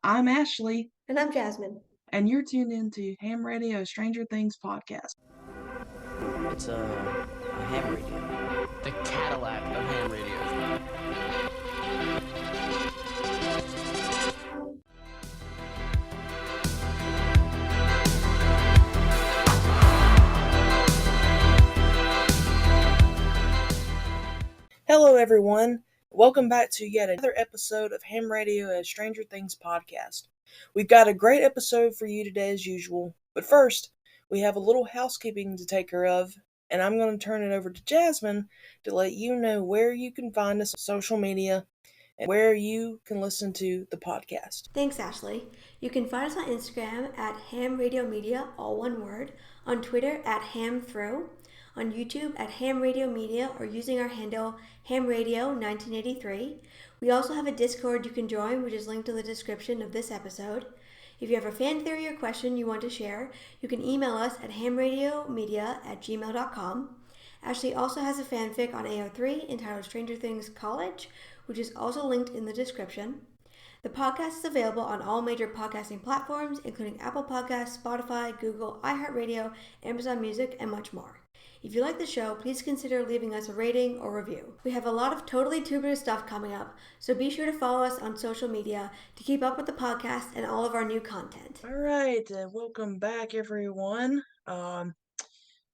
I'm Ashley, And I'm Jasmin. and you're tuned into Ham Radio Stranger Things podcast. It's a ham radio. The Cadillac of ham radios. Hello, everyone. Welcome back to yet another episode of Ham Radio as Stranger Things podcast. We've got a great episode for you today, as usual. But first, we have a little housekeeping to take care of, and I'm going to turn it over to Jasmin to let you know where you can find us on social media and where you can listen to the podcast. Thanks, Ashley. You can find us on Instagram at Ham Radio Media, all one word, on Twitter at HamThrough, on YouTube at Ham Radio Media, or using our handle HamRadio1983. We also have a Discord you can join, which is linked in the description of this episode. If you have a fan theory or question you want to share, you can email us at hamradiomedia@gmail.com. Ashley also has a fanfic on AO3 entitled Stranger Things College, which is also linked in the description. The podcast is available on all major podcasting platforms, including Apple Podcasts, Spotify, Google, iHeartRadio, Amazon Music, and much more. If you like the show, please consider leaving us a rating or review. We have a lot of totally tubular stuff coming up, so be sure to follow us on social media to keep up with the podcast and all of our new content. All right, welcome back, everyone.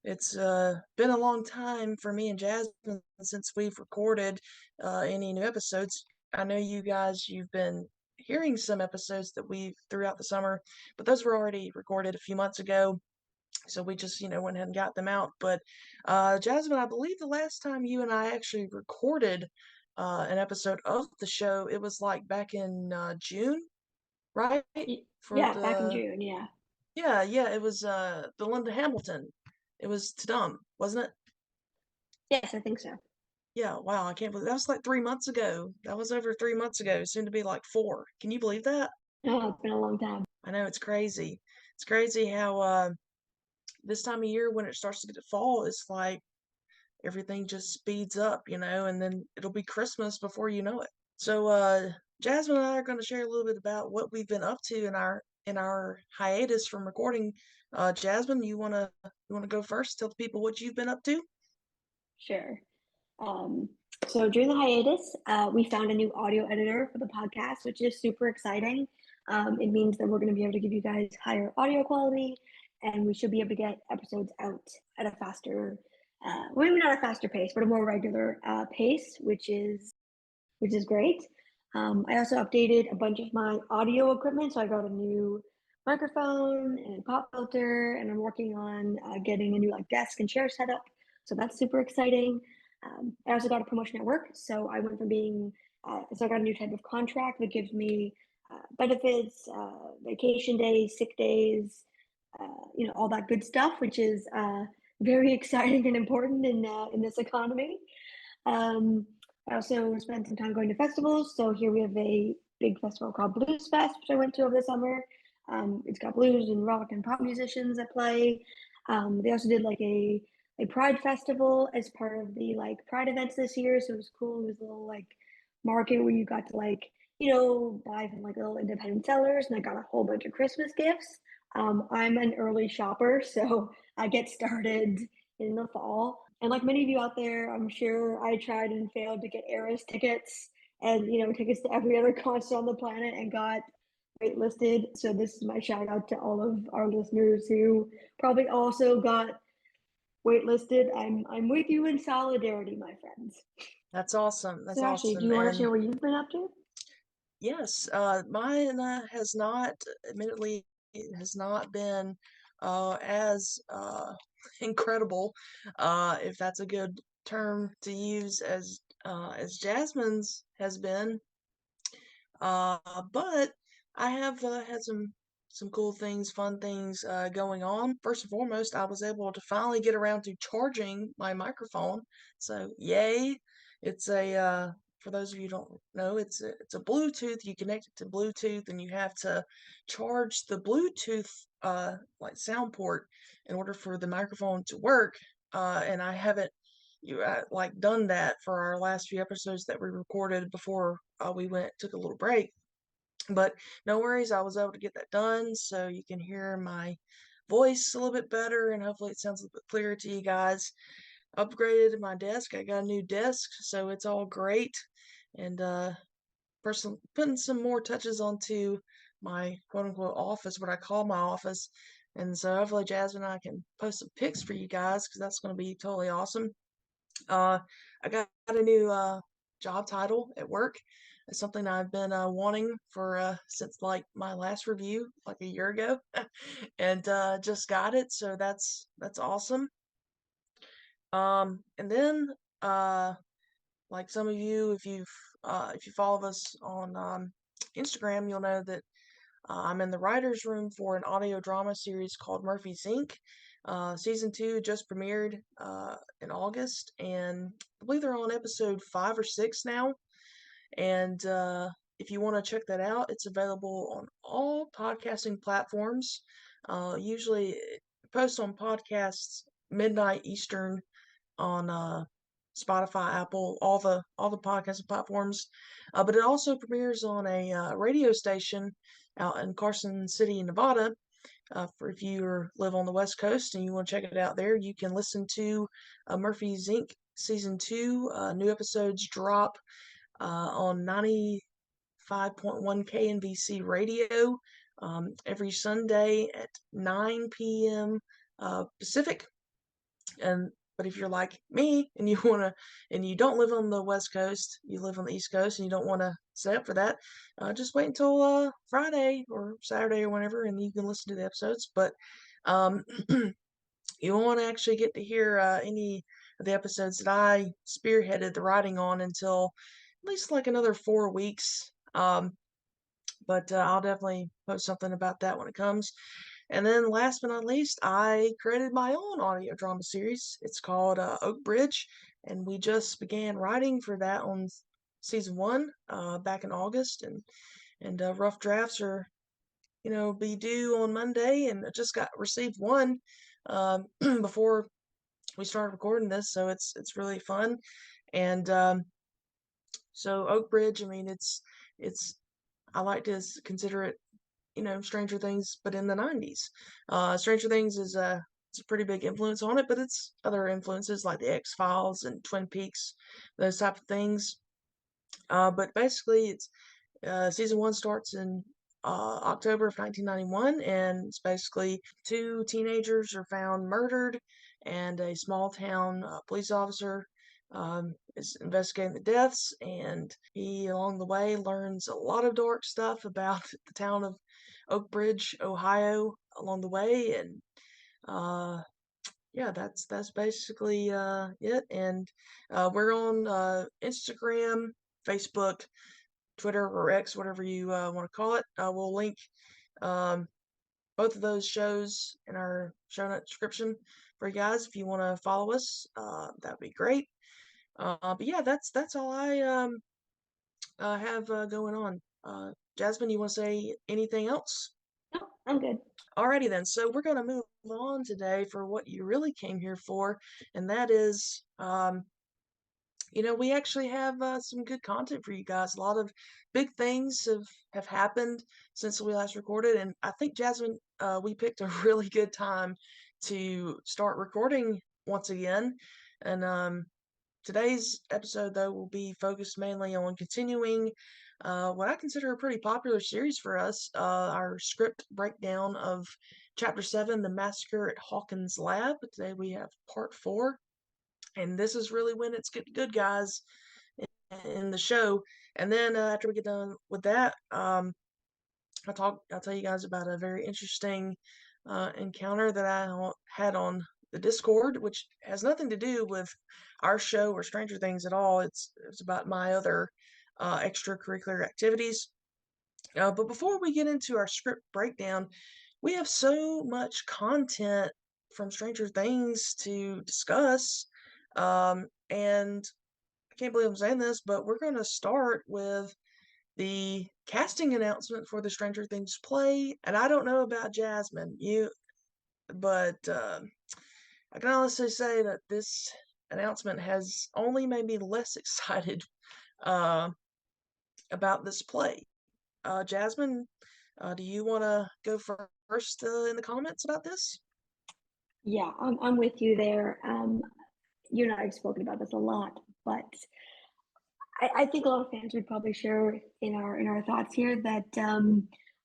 It's been a long time for me and Jasmin since we've recorded any new episodes. I know you've been hearing some episodes that we've throughout the summer, but those were already recorded a few months ago. So we just, went ahead and got them out. But Jasmin, I believe the last time you and I actually recorded an episode of the show, it was like back in June, right? For Yeah, back in the June, yeah. yeah, it was the Linda Hamilton. It was Tadum, wasn't it? Yes, I think so. Yeah, wow, I can't believe that was like 3 months ago. That was over 3 months ago, soon to be like 4. Can you believe that? Oh, it's been a long time. I know it's crazy. It's crazy how this time of year when it starts to get to fall, it's like everything just speeds up, and then it'll be Christmas before you know it. So Jasmin and I are going to share a little bit about what we've been up to in our hiatus from recording. Jasmin, you wanna go first? Tell the people what you've been up to? Sure. Um, so during the hiatus, we found a new audio editor for the podcast, which is super exciting. It means that we're going to be able to give you guys higher audio quality, and we should be able to get episodes out at a faster, well, maybe not a faster pace, but a more regular pace, which is great. I also updated a bunch of my audio equipment, so I got a new microphone and pop filter, and I'm working on getting a new desk and chair setup. So that's super exciting. I also got a promotion at work, so I went from being so I got a new type of contract that gives me benefits, vacation days, sick days, all that good stuff, which is very exciting and important in this economy. Um, I also spent some time going to festivals. So here we have a big festival called Blues Fest, which I went to over the summer. It's got blues and rock and pop musicians that play. They also did a Pride festival as part of the Pride events this year. So it was cool. It was a little market where you got to buy from little independent sellers, and I got a whole bunch of Christmas gifts. I'm an early shopper, so I get started in the fall. And like many of you out there, I'm sure I tried and failed to get Eras tickets and tickets to every other concert on the planet and got waitlisted. So this is my shout out to all of our listeners who probably also got waitlisted. I'm with you in solidarity, my friends. That's awesome. That's So Ashley, do awesome. you want to And share what you've been up to? yes, mine has not, admittedly, it has not been as incredible, if that's a good term to use, as Jasmine's has been. But I have had some cool things, fun things going on. First and foremost, I was able to finally get around to charging my microphone. So yay! It's a for those of you who don't know, it's a Bluetooth. You connect it to Bluetooth, and you have to charge the Bluetooth sound port in order for the microphone to work. And I haven't done that for our last few episodes that we recorded before we took a little break. But no worries, I was able to get that done so you can hear my voice a little bit better and hopefully it sounds a little bit clearer to you guys. Upgraded my desk. I got a new desk, so it's all great. And putting some more touches onto my quote unquote office, what I call my office. And so hopefully Jasmine and I can post some pics for you guys because that's going to be totally awesome. I got a new job title at work. It's something I've been wanting for since like my last review, like a year ago, and just got it. So that's awesome. And then like some of you, if you follow us on Instagram, you'll know that I'm in the writers' room for an audio drama series called Murphy's Inc. Season 2 just premiered in August, and I believe they're on episode 5 or 6 now. And if you want to check that out, it's available on all podcasting platforms. Usually, it posts on podcasts midnight Eastern on Spotify, Apple, all the podcasting platforms. But it also premieres on a radio station out in Carson City, Nevada. For if you live on the West Coast and you want to check it out there, you can listen to Murphy's Inc. Season 2. New episodes drop on 95.1 KNVC radio every Sunday at 9 p.m. Pacific. But if you're like me and you don't live on the West Coast, you live on the East Coast, and you don't want to stay up for that, just wait until Friday or Saturday or whenever, and you can listen to the episodes. But um, you won't actually get to hear any of the episodes that I spearheaded the writing on until at least like another 4 weeks. But I'll definitely post something about that when it comes. And then last but not least, I created my own audio drama series. It's called Oak Bridge, and we just began writing for that on season 1 back in August, and rough drafts are be due on Monday, and I just got received one before we started recording this, so it's really fun. And so Oak Bridge, I mean, it's I like to consider it, Stranger Things, but in the 90s. Stranger Things it's a pretty big influence on it, but it's other influences like the X-Files and Twin Peaks, those type of things. But basically, it's season 1 starts in October of 1991, and it's basically 2 teenagers are found murdered, and a small town police officer is investigating the deaths, and he, along the way, learns a lot of dark stuff about the town of Oak Bridge, Ohio, along the way, and yeah, that's basically it. And we're on Instagram, Facebook, Twitter, or X, whatever you want to call it. We'll link um, both of those shows in our show note description for you guys. If you want to follow us, that'd be great. But yeah, that's all I have going on. Jasmine, you want to say anything else? No, I'm good. Alrighty then, so we're going to move on today for what you really came here for, and that is, we actually have some good content for you guys. A lot of big things have happened since we last recorded, and I think, Jasmine, we picked a really good time to start recording once again. And today's episode, though, will be focused mainly on continuing what I consider a pretty popular series for us, our script breakdown of Chapter 7, The Massacre at Hawkins Lab. Today we have Part 4, and this is really when it's good, guys, in the show. And then after we get done with that, I'll tell you guys about a very interesting encounter that I had on the Discord, which has nothing to do with our show or Stranger Things at all. It's about my other extracurricular activities. But before we get into our script breakdown, we have so much content from Stranger Things to discuss. And I can't believe I'm saying this, but we're going to start with the casting announcement for the Stranger Things play. And I don't know about Jasmine, but I can honestly say that this announcement has only made me less excited about this play. Jasmin, do you want to go first in the comments about this? Yeah, I'm with you there. You and I have spoken about this a lot, but I think a lot of fans would probably share in our thoughts here that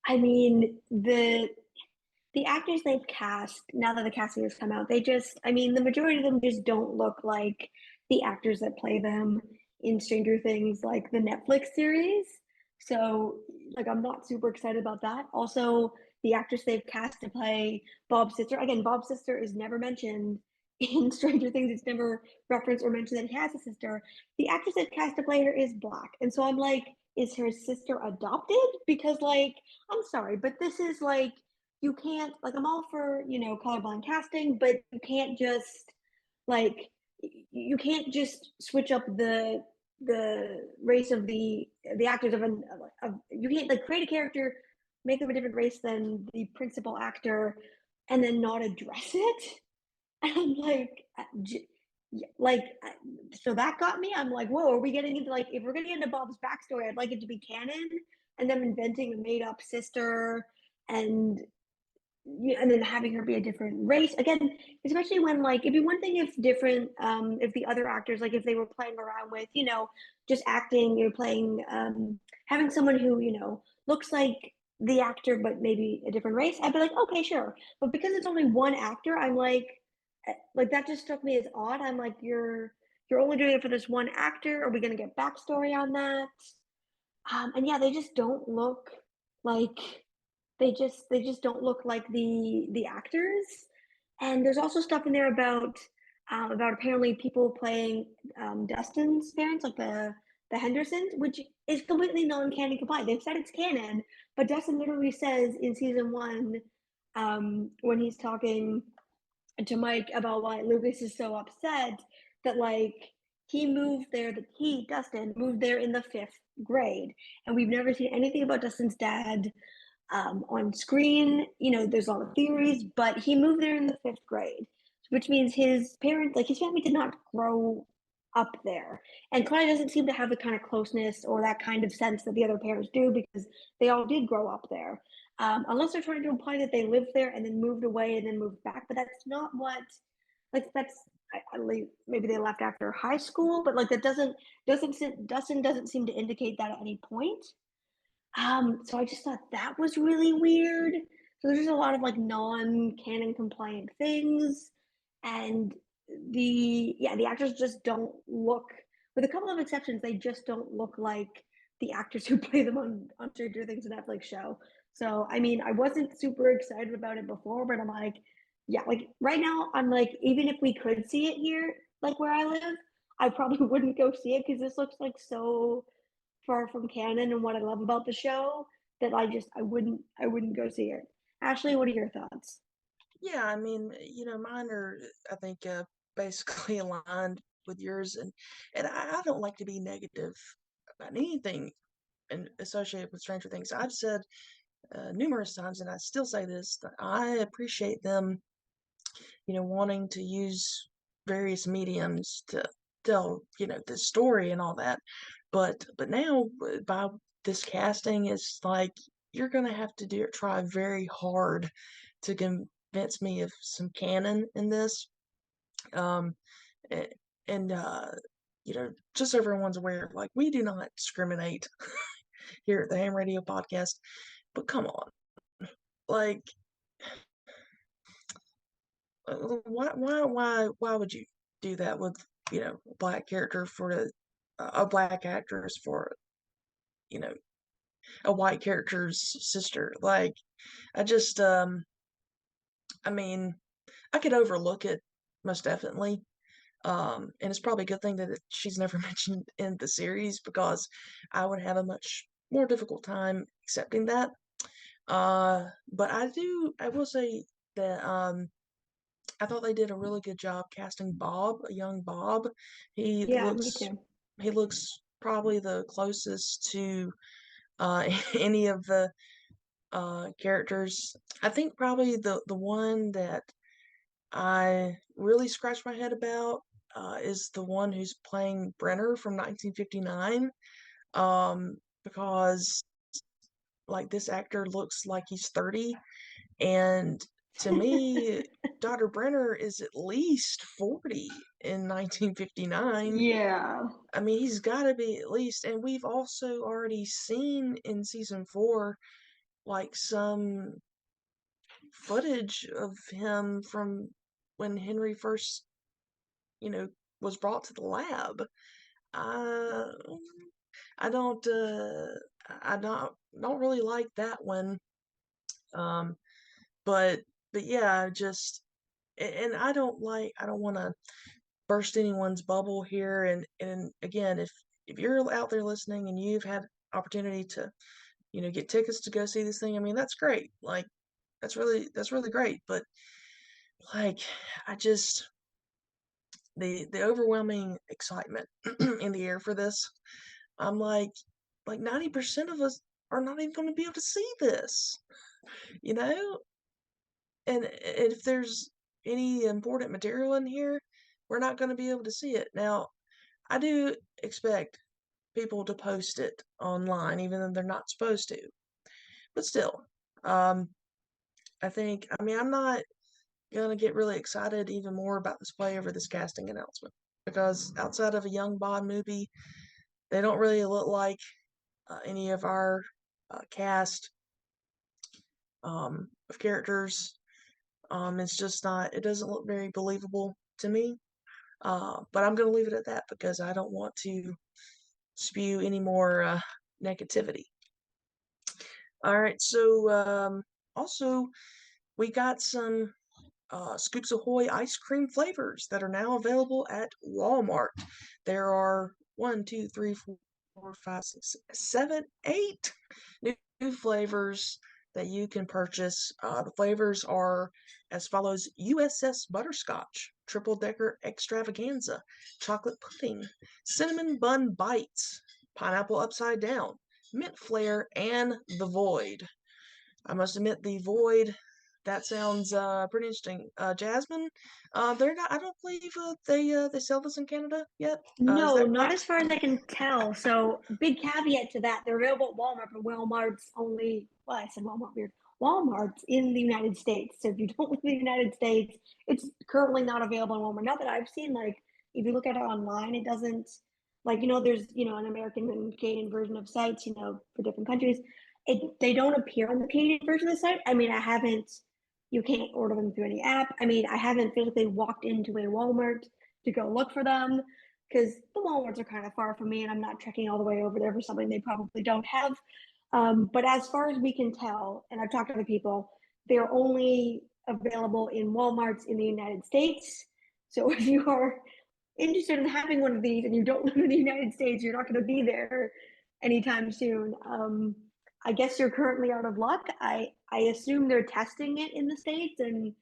I mean the actors they've cast now that the casting has come out, the majority of them just don't look like the actors that play them in Stranger Things, like the Netflix series. So, like, I'm not super excited about that. Also, the actress they've cast to play Bob's sister, again, Bob's sister is never mentioned in Stranger Things. It's never referenced or mentioned that he has a sister. The actress they've cast to play her is Black. And so I'm like, is her sister adopted? Because, like, I'm sorry, but this is like, you can't, like, I'm all for, colorblind casting, but you can't just like you can't just switch up the race of the actors of you can't like create a character, make them a different race than the principal actor, and then not address it. And I'm like, like, so that got me. I'm like, whoa, are we getting into, like, if we're getting into Bob's backstory, I'd like it to be canon, and them inventing a made up sister, and and then having her be a different race again, especially when, like, it'd be one thing if different if the other actors, like, if they were playing around with, just acting, you're playing having someone who, looks like the actor but maybe a different race, I'd be like, okay, sure. But because it's only one actor, I'm like that just struck me as odd. I'm like, you're only doing it for this one actor. Are we going to get backstory on that? And yeah, they just don't look like they just don't look like the actors. And there's also stuff in there about apparently people playing Dustin's parents, like the Hendersons, which is completely non-canon compliant. They've said it's canon, but Dustin literally says in season 1, when he's talking to Mike about why Lucas is so upset, that, like, Dustin moved there in the 5th grade, and we've never seen anything about Dustin's dad on screen. There's a lot of theories, but he moved there in the 5th grade, which means his parents, like his family, did not grow up there. And Claudia doesn't seem to have the kind of closeness or that kind of sense that the other parents do, because they all did grow up there. Unless they're trying to imply that they lived there and then moved away and then moved back, but that's not what, like, that's, maybe they left after high school, but like that Dustin doesn't seem to indicate that at any point. So I just thought that was really weird. So there's just a lot of, like, non-canon compliant things, and the actors just don't look, with a couple of exceptions, they just don't look like the actors who play them on Stranger Things, a Netflix show. So I mean, I wasn't super excited about it before, but I'm like, yeah, like right now, I'm like, even if we could see it here, like where I live, I probably wouldn't go see it because this looks like so far from canon and what I love about the show that I wouldn't go see it. Ashley, what are your thoughts? Yeah, I mean, mine are, I think, basically aligned with yours, and I don't like to be negative about anything associated with Stranger Things. I've said numerous times, and I still say this, that I appreciate them, wanting to use various mediums to tell, the story and all that. But now, by this casting, it's like you're gonna have to try very hard to convince me of some canon in this. Um, a- and just so everyone's aware, like, we do not discriminate here at the Ham Radio Podcast. But come on, like, why would you do that with, a black character for a black actress for, you know a white character's sister? Like, I just I mean, I could overlook it, most definitely. And it's probably a good thing that she's never mentioned in the series, because I would have a much more difficult time accepting that. But I will say that I thought they did a really good job casting Bob, a young Bob. He Yeah, me looks too. he looks probably the closest to any of the characters. I think probably the one that I really scratched my head about is the one who's playing Brenner from 1959, because like this actor looks like he's 30, and to me, Dr. Brenner is at least 40 in 1959. Yeah. I mean, he's got to be at least, and we've also already seen in season 4 like some footage of him from when Henry first, was brought to the lab. Uh, I don't, I don't really like that one. Um, but yeah, and I don't want to burst anyone's bubble here. And again, if you're out there listening and you've had opportunity to, get tickets to go see this thing, I mean, that's great. Like, that's really great. But like, I just, the overwhelming excitement in the air for this, I'm like 90% of us are not even going to be able to see this, you know? And if there's any important material in here, we're not going to be able to see it. Now, I do expect people to post it online, even though they're not supposed to. But still, um, I mean, I'm not going to get really excited even more about this play over this casting announcement. Because outside of a young Bond movie, they don't really look like any of our cast of characters. It's just not, it doesn't look very believable to me. But I'm going to leave it at that because I don't want to spew any more negativity. All right, so also we got some Scoops Ahoy ice cream flavors that are now available at Walmart. There are 1, 2, 3, 4, 5, 6, 7, 8 new flavors that you can purchase. The flavors are as follows: USS Butterscotch, Triple Decker Extravaganza, Chocolate Pudding, Cinnamon Bun Bites, Pineapple Upside Down, Mint Flare, and The Void. I must admit, The Void, that sounds pretty interesting. Jasmin, they're not. I don't believe they sell this in Canada yet. Is No, that not correct? as far as I can tell. So, big caveat to that, they're available at Walmart, but Walmart's only, well, I said Walmart weird. Walmart's in the United States. So, if you don't live in the United States, it's currently not available in Walmart. Not that I've seen, like, if you look at it online, it doesn't, like, there's, an American and Canadian version of sites, for different countries. They don't appear on the Canadian version of the site. I mean, you can't order them through any app. I mean, I haven't physically walked into a Walmart to go look for them because the Walmarts are kind of far from me and I'm not trekking all the way over there for something they probably don't have. But as far as we can tell, and I've talked to other people, they're only available in Walmarts in the United States. So if you are interested in having one of these and you don't live in the United States, you're not going to be there anytime soon. I guess you're currently out of luck. I assume they're testing it in the States, and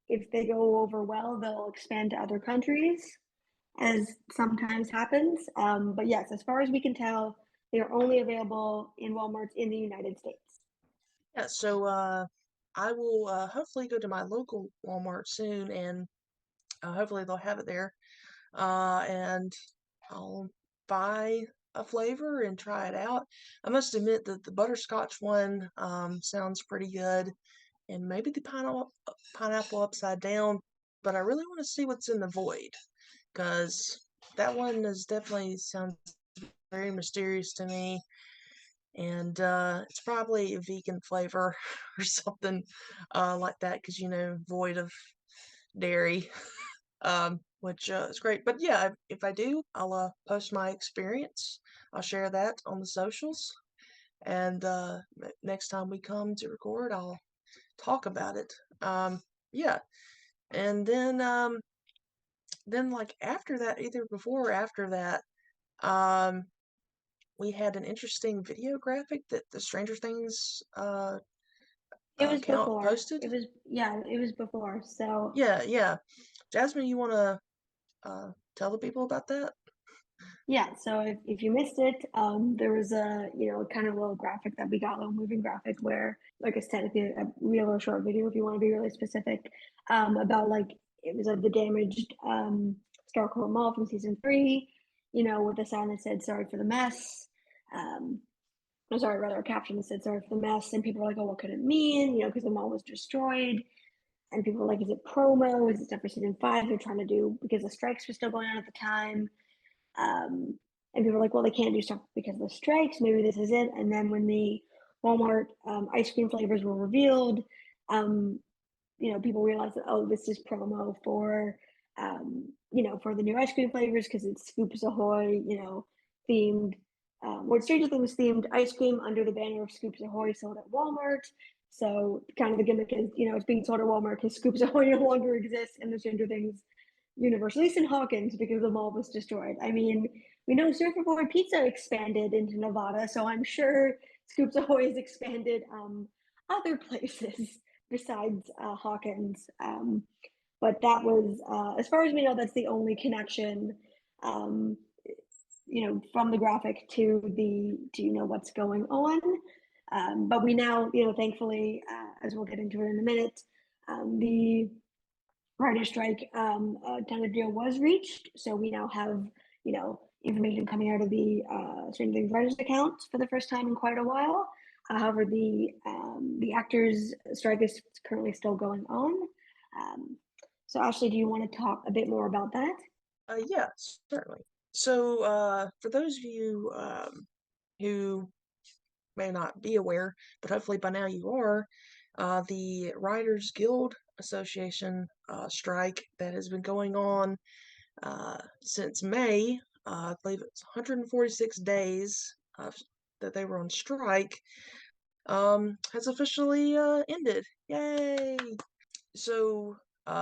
if they go over well, they'll expand to other countries, as sometimes happens. But yes, as far as we can tell, they are only available in Walmarts in the United States. Yeah. So I will hopefully go to my local Walmart soon, and hopefully they'll have it there. And I'll buy a flavor and try it out. I must admit that the butterscotch one sounds pretty good, and maybe the pineapple upside down. But I really want to see what's in the void, because that one is definitely sounds very mysterious to me, and it's probably a vegan flavor or something like that, because void of dairy. Which is great. But yeah, if I do, I'll post my experience. I'll share that on the socials, and next time we come to record, I'll talk about it. Yeah, and then like after that, either before or after that, um, we had an interesting video graphic that the Stranger Things It was account before. posted. It was before. So Yeah. Jasmin, you want to tell the people about that? yeah, so if you missed it, there was a kind of little graphic that we got, a little moving graphic where, like I said, if you a real or short video, if you want to be really specific, about like it was of the damaged Starcore Mall from season 3, with a sign that said "Sorry for the mess." Our caption said, sorry for the mess. And people were like, oh, what could it mean? Because the mall was destroyed. And people were like, is it promo? Is it stuff for season 5? They're trying to do, because the strikes were still going on at the time. And people were like, well, they can't do stuff because of the strikes. Maybe this is it. And then when the Walmart ice cream flavors were revealed, people realized that, oh, this is promo for, for the new ice cream flavors because it's Scoops Ahoy, themed, or Stranger Things themed ice cream under the banner of Scoops Ahoy sold at Walmart. So kind of the gimmick is, it's being sold at Walmart because Scoops Ahoy no longer exists in the Stranger Things universe, at least in Hawkins, because the mall was destroyed. I mean, we know Surfer Boy Pizza expanded into Nevada, so I'm sure Scoops Ahoy has expanded other places besides Hawkins. But that was, as far as we know, that's the only connection, from the graphic to what's going on. But we now, thankfully, as we'll get into it in a minute, the writer strike tentative deal was reached. So we now have, information coming out of the Stranger Things writers account for the first time in quite a while. However, the actors' strike is currently still going on. So Ashley, do you want to talk a bit more about that? Yeah, certainly. So for those of you who may not be aware, but hopefully by now you are, the Writers Guild Association strike that has been going on since May, I believe it's 146 days that they were on strike, has officially ended. Yay! So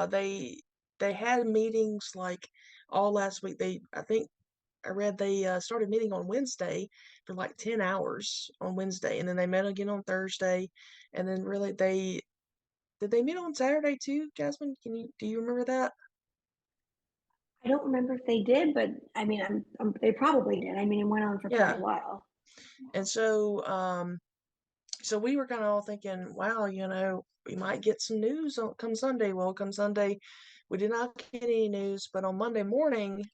they had meetings like all last week. I read they started meeting on Wednesday for like 10 hours on Wednesday, and then they met again on Thursday, and then really did they meet on Saturday too, Jasmin? Do you remember that? I don't remember if they did, but I mean, they probably did. I mean, it went on for quite a while. And so we were kind of all thinking, wow, we might get some news come Sunday. Well, come Sunday, we did not get any news, but on Monday morning,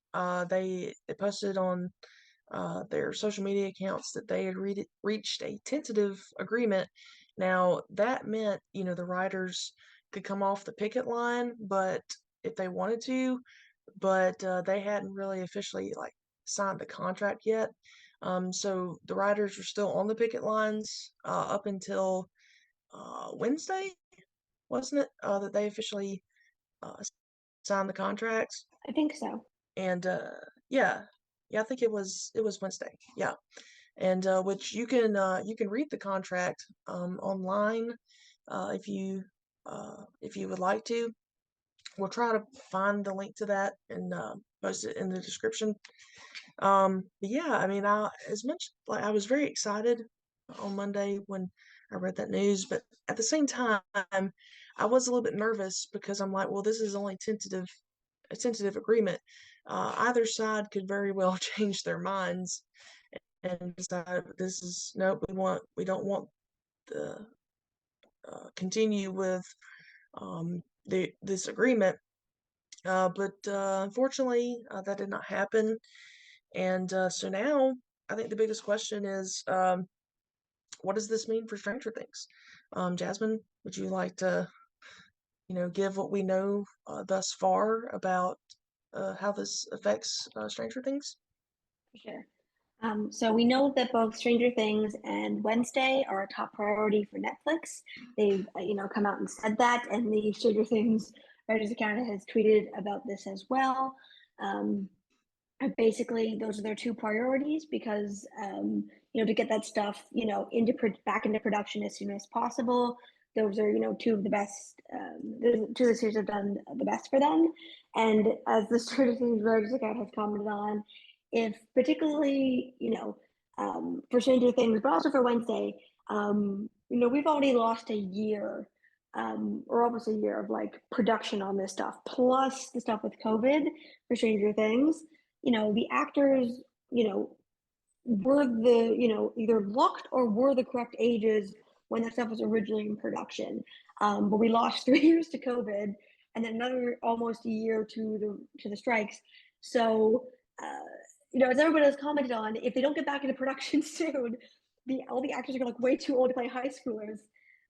they posted on their social media accounts that they had reached a tentative agreement. Now that meant, the writers could come off the picket line, but if they wanted to, but they hadn't really officially signed the contract yet. So the writers were still on the picket lines up until Wednesday, wasn't it? That they officially signed the contracts. I think so. And yeah, I think it was Wednesday. Yeah, and which you can read the contract online if you would like to. We'll try to find the link to that and post it in the description. But yeah, I mean, as mentioned, I was very excited on Monday when I read that news, but at the same time, I was a little bit nervous because I'm like, well, this is only a tentative agreement. Either side could very well change their minds and decide this is nope. We don't want the continue with this agreement. But unfortunately, that did not happen. And so now, I think the biggest question is, what does this mean for Stranger Things? Jasmin, would you like to, give what we know thus far about how this affects Stranger Things? For sure. So we know that both Stranger Things and Wednesday are a top priority for Netflix. They've, come out and said that, and the Stranger Things writers account has tweeted about this as well. Basically, those are their two priorities because, to get that stuff, back into production as soon as possible. Those are, two of the best. Two of the series have done the best for them, and as the Stranger Things writers account has commented on, if particularly, for Stranger Things, but also for Wednesday, we've already lost a year, or almost a year of production on this stuff, plus the stuff with COVID for Stranger Things. The actors, were either locked or were the correct ages when that stuff was originally in production. But we lost 3 years to COVID and then another almost a year to the strikes. So, as everybody has commented on, if they don't get back into production soon, all the actors are like way too old to play high schoolers,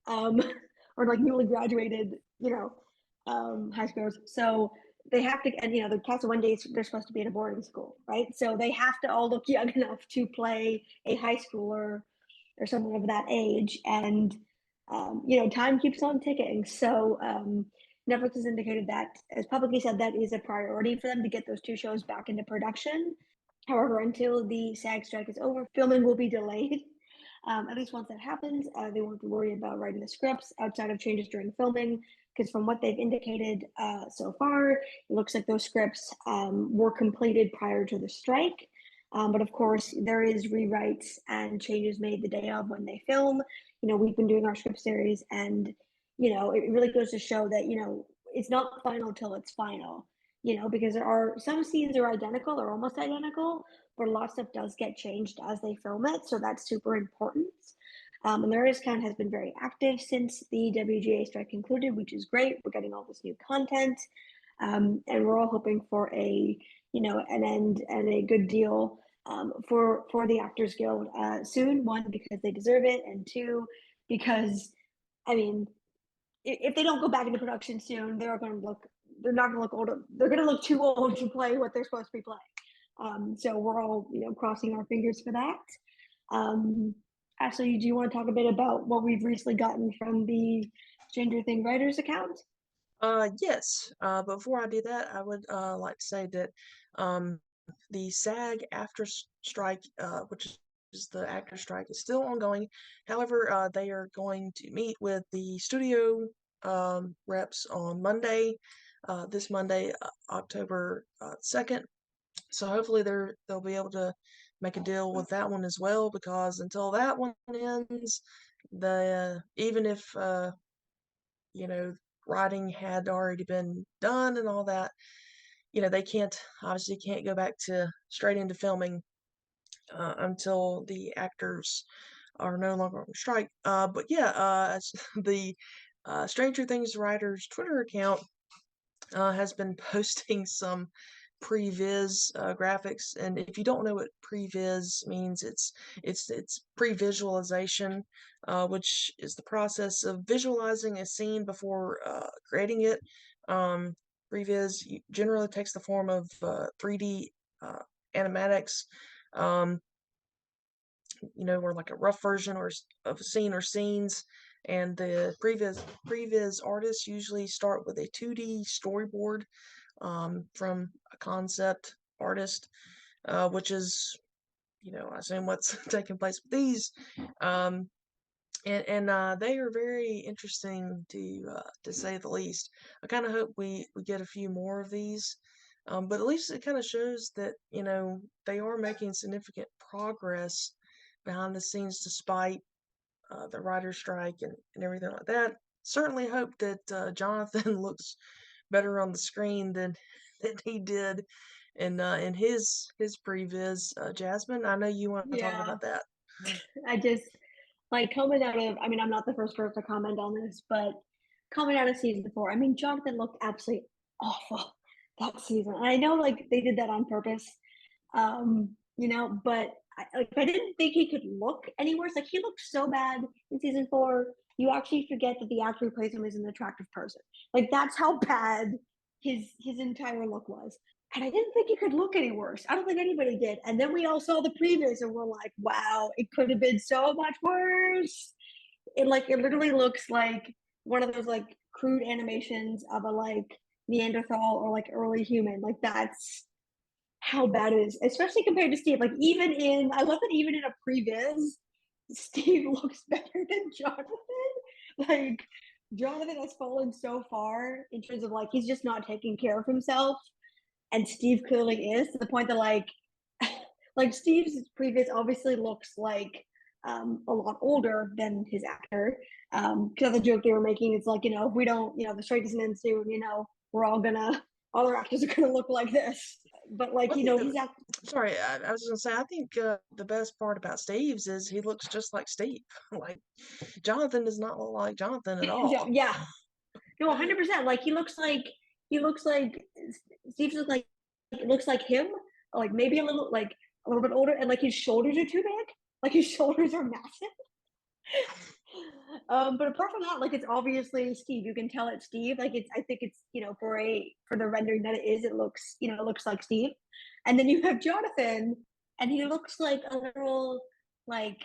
or like newly graduated, high schoolers. So they have to, and the cast of One Day, they're supposed to be in a boarding school, right? So they have to all look young enough to play a high schooler or someone of that age. And time keeps on ticking. So Netflix has indicated that, has publicly said that is a priority for them to get those two shows back into production. However, until the SAG strike is over, filming will be delayed. At least once that happens, they won't have to worry about writing the scripts outside of changes during filming, because from what they've indicated so far, it looks like those scripts were completed prior to the strike. But of course, there is rewrites and changes made the day of when they film. We've been doing our script series, and it really goes to show that it's not final till it's final. Because there are some scenes are identical or almost identical, but a lot of stuff does get changed as they film it, so that's super important. And the artist count has been very active since the WGA strike concluded, which is great. We're getting all this new content, and we're all hoping for an end and a good deal for the Actors Guild soon. One, because they deserve it, and two, because if they don't go back into production soon, they're not going to look older. They're going to look too old to play what they're supposed to be playing. So we're all crossing our fingers for that. Ashley, do you want to talk a bit about what we've recently gotten from the Stranger Things writers account? Yes. Before I do that, I would like to say that the SAG after strike, which is the actor strike, is still ongoing. However, they are going to meet with the studio reps on Monday, this Monday, October 2nd. So hopefully they'll be able to make a deal with that one as well, because until that one ends, even if writing had already been done and all that, they obviously can't go back to straight into filming until the actors are no longer on strike. But yeah, the Stranger Things writers Twitter account has been posting some Pre-Vis graphics, and if you don't know what Pre-Vis means, it's pre-visualization, which is the process of visualizing a scene before creating it. Pre-Vis generally takes the form of 3D animatics, or like a rough version of a scene or scenes. And the Pre-Vis artists usually start with a 2D storyboard from a concept artist, which is, I assume what's taking place with these. And they are very interesting to say the least. I kind of hope we get a few more of these, but at least it kind of shows that they are making significant progress behind the scenes despite the writer's strike and everything like that. Certainly hope that Jonathan looks better on the screen than he did in his Pre-Vis. Jasmin, I know you want to talk about that. I just coming out of, I'm not the first person to comment on this, but coming out of season 4, Jonathan looked absolutely awful that season. And I know they did that on purpose, but I didn't think he could look any worse. He looked so bad in season 4, you actually forget that the actor who plays him is an attractive person. That's how bad his entire look was. And I didn't think he could look any worse. I don't think anybody did. And then we all saw the previews and we're like, wow, it could have been so much worse. It literally looks like one of those crude animations of a Neanderthal or early human. That's how bad it is, especially compared to Steve. I love that even in a Pre-Vis, Steve looks better than Jonathan. Jonathan has fallen so far in terms of he's just not taking care of himself, and Steve clearly is, to the point that Steve's Pre-Vis obviously looks a lot older than his actor. Because the joke they were making is if we don't, the strike doesn't end soon, we're all our actors are gonna look like this. But he's sorry, I was gonna say, I think the best part about Steve's is he looks just like Steve. Jonathan does not look like Jonathan at all. Yeah. No, 100%. He looks like Steve looks like him, maybe a little bit older, and his shoulders are too big. Like his shoulders are massive. But apart from that, like it's obviously Steve. You can tell it's Steve. Like I think it's for the rendering that it is, it looks it looks like Steve. And then you have Jonathan, and he looks like a literal like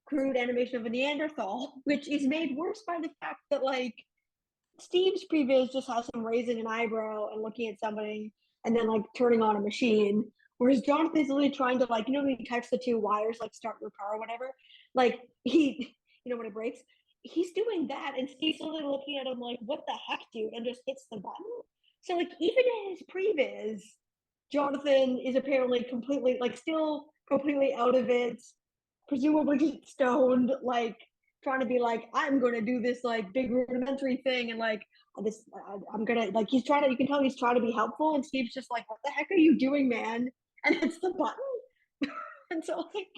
crude animation of a Neanderthal, which is made worse by the fact that like Steve's previs just has him raising an eyebrow and looking at somebody and then like turning on a machine. Whereas Jonathan's literally trying to like, when you touch the two wires, like start your car or whatever, like he, when it breaks, he's doing that and Steve's literally looking at him like, what the heck, dude, and just hits the button. So like even in his previs, Jonathan is apparently completely like still completely out of it, presumably just stoned, like trying to be like, I'm going to do this like big rudimentary thing and like this, I'm gonna like he's trying to, you can tell he's trying to be helpful, and Steve's just like, what the heck are you doing, man? And it's the button. And so like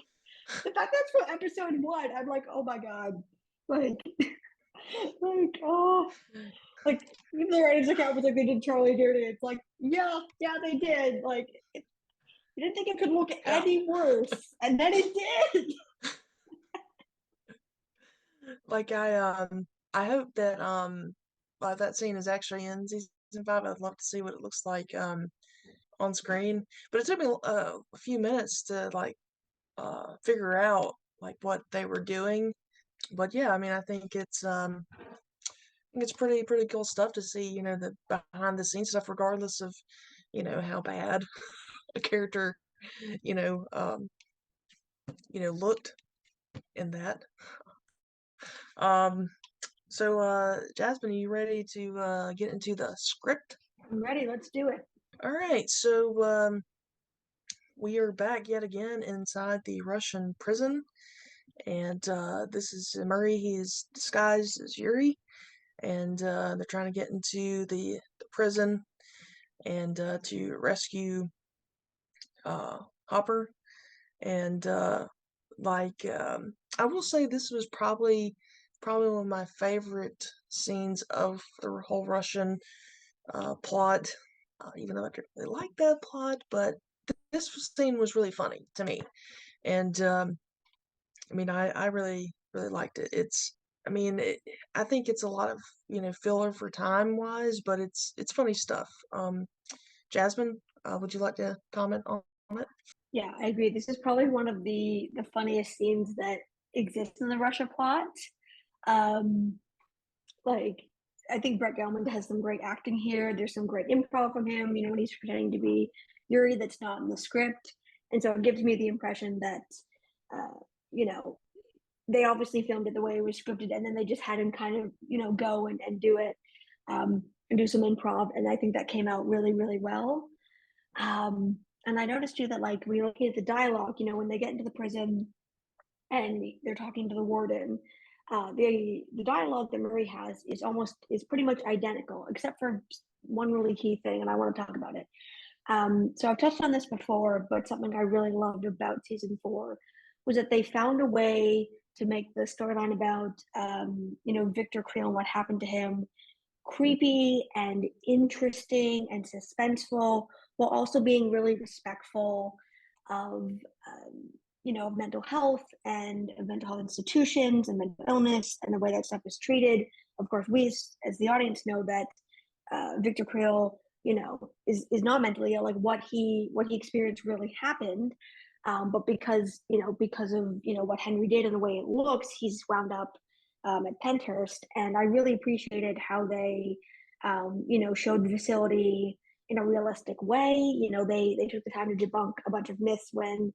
the fact that's from episode 1, I'm like, oh my god, like like oh, like even the writers account was like they did Charlie Dirty. It's like yeah they did, like you didn't think it could look any worse, and then it did. Like I hope that that scene is actually in season 5. I'd love to see what it looks like on screen. But it took me a few minutes to like figure out like what they were doing. But yeah, I mean, I think it's pretty cool stuff to see, the behind the scenes stuff, regardless of, how bad a character, you know, um, looked in that. So Jasmine, are you ready to get into the script? I'm ready. Let's do it. All right, so we are back yet again inside the Russian prison, and this is Murray. He is disguised as Yuri, and they're trying to get into the prison and to rescue Hopper. And I will say this was probably one of my favorite scenes of the whole Russian plot. Even though I didn't really like that plot, but this scene was really funny to me, and I mean, I really liked it. I think it's a lot of filler for time wise, but it's funny stuff. Jasmine, would you like to comment on it? Yeah, I agree. This is probably one of the funniest scenes that exists in the Russia plot. Like I think Brett Gelman has some great acting here. There's some great improv from him, when he's pretending to be Yuri that's not in the script. And so it gives me the impression that, they obviously filmed it the way it was scripted, and then they just had him kind of, go and do it and do some improv. And I think that came out really, really well. And I noticed too that like we looking at the dialogue, when they get into the prison and they're talking to the warden, the dialogue that Murray has is pretty much identical, except for one really key thing, and I want to talk about it. So I've touched on this before, but something I really loved about season 4 was that they found a way to make the storyline about Victor Creel and what happened to him creepy and interesting and suspenseful, while also being really respectful of of mental health and of mental health institutions and mental illness and the way that stuff is treated. Of course, we as the audience know that Victor Creel, is not mentally ill. Like what he experienced really happened, but because of what Henry did and the way it looks, he's wound up at Penthurst. And I really appreciated how they showed the facility in a realistic way. They took the time to debunk a bunch of myths when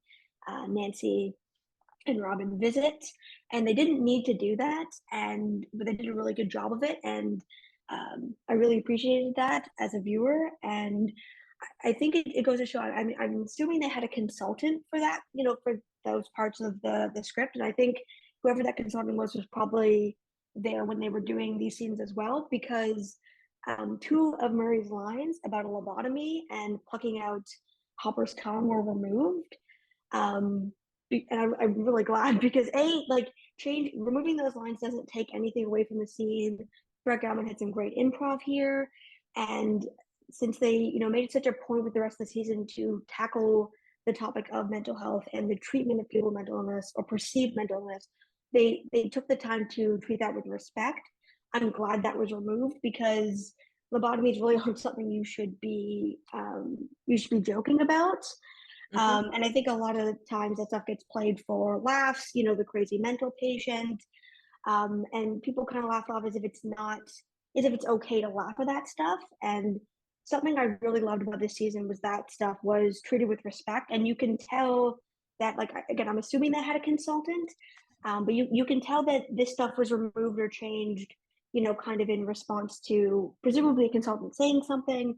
Nancy and Robin visit, and they didn't need to do that, but they did a really good job of it, and I really appreciated that as a viewer. And I think it goes to show, I'm assuming they had a consultant for that, for those parts of the script, and I think whoever that consultant was probably there when they were doing these scenes as well, because 2 of Murray's lines about a lobotomy and plucking out Hopper's tongue were removed. And I'm really glad, because removing those lines doesn't take anything away from the scene. Brett Gelman had some great improv here, and since they made it such a point with the rest of the season to tackle the topic of mental health and the treatment of people with mental illness or perceived mental illness, they took the time to treat that with respect. I'm glad that was removed because lobotomies really aren't something you should be joking about. Mhm. And I think a lot of the times that stuff gets played for laughs, the crazy mental patient, and people kind of laugh off as if it's okay to laugh at that stuff. And something I really loved about this season was that stuff was treated with respect, and you can tell that, like, again, I'm assuming they had a consultant, but you can tell that this stuff was removed or changed, kind of in response to presumably a consultant saying something,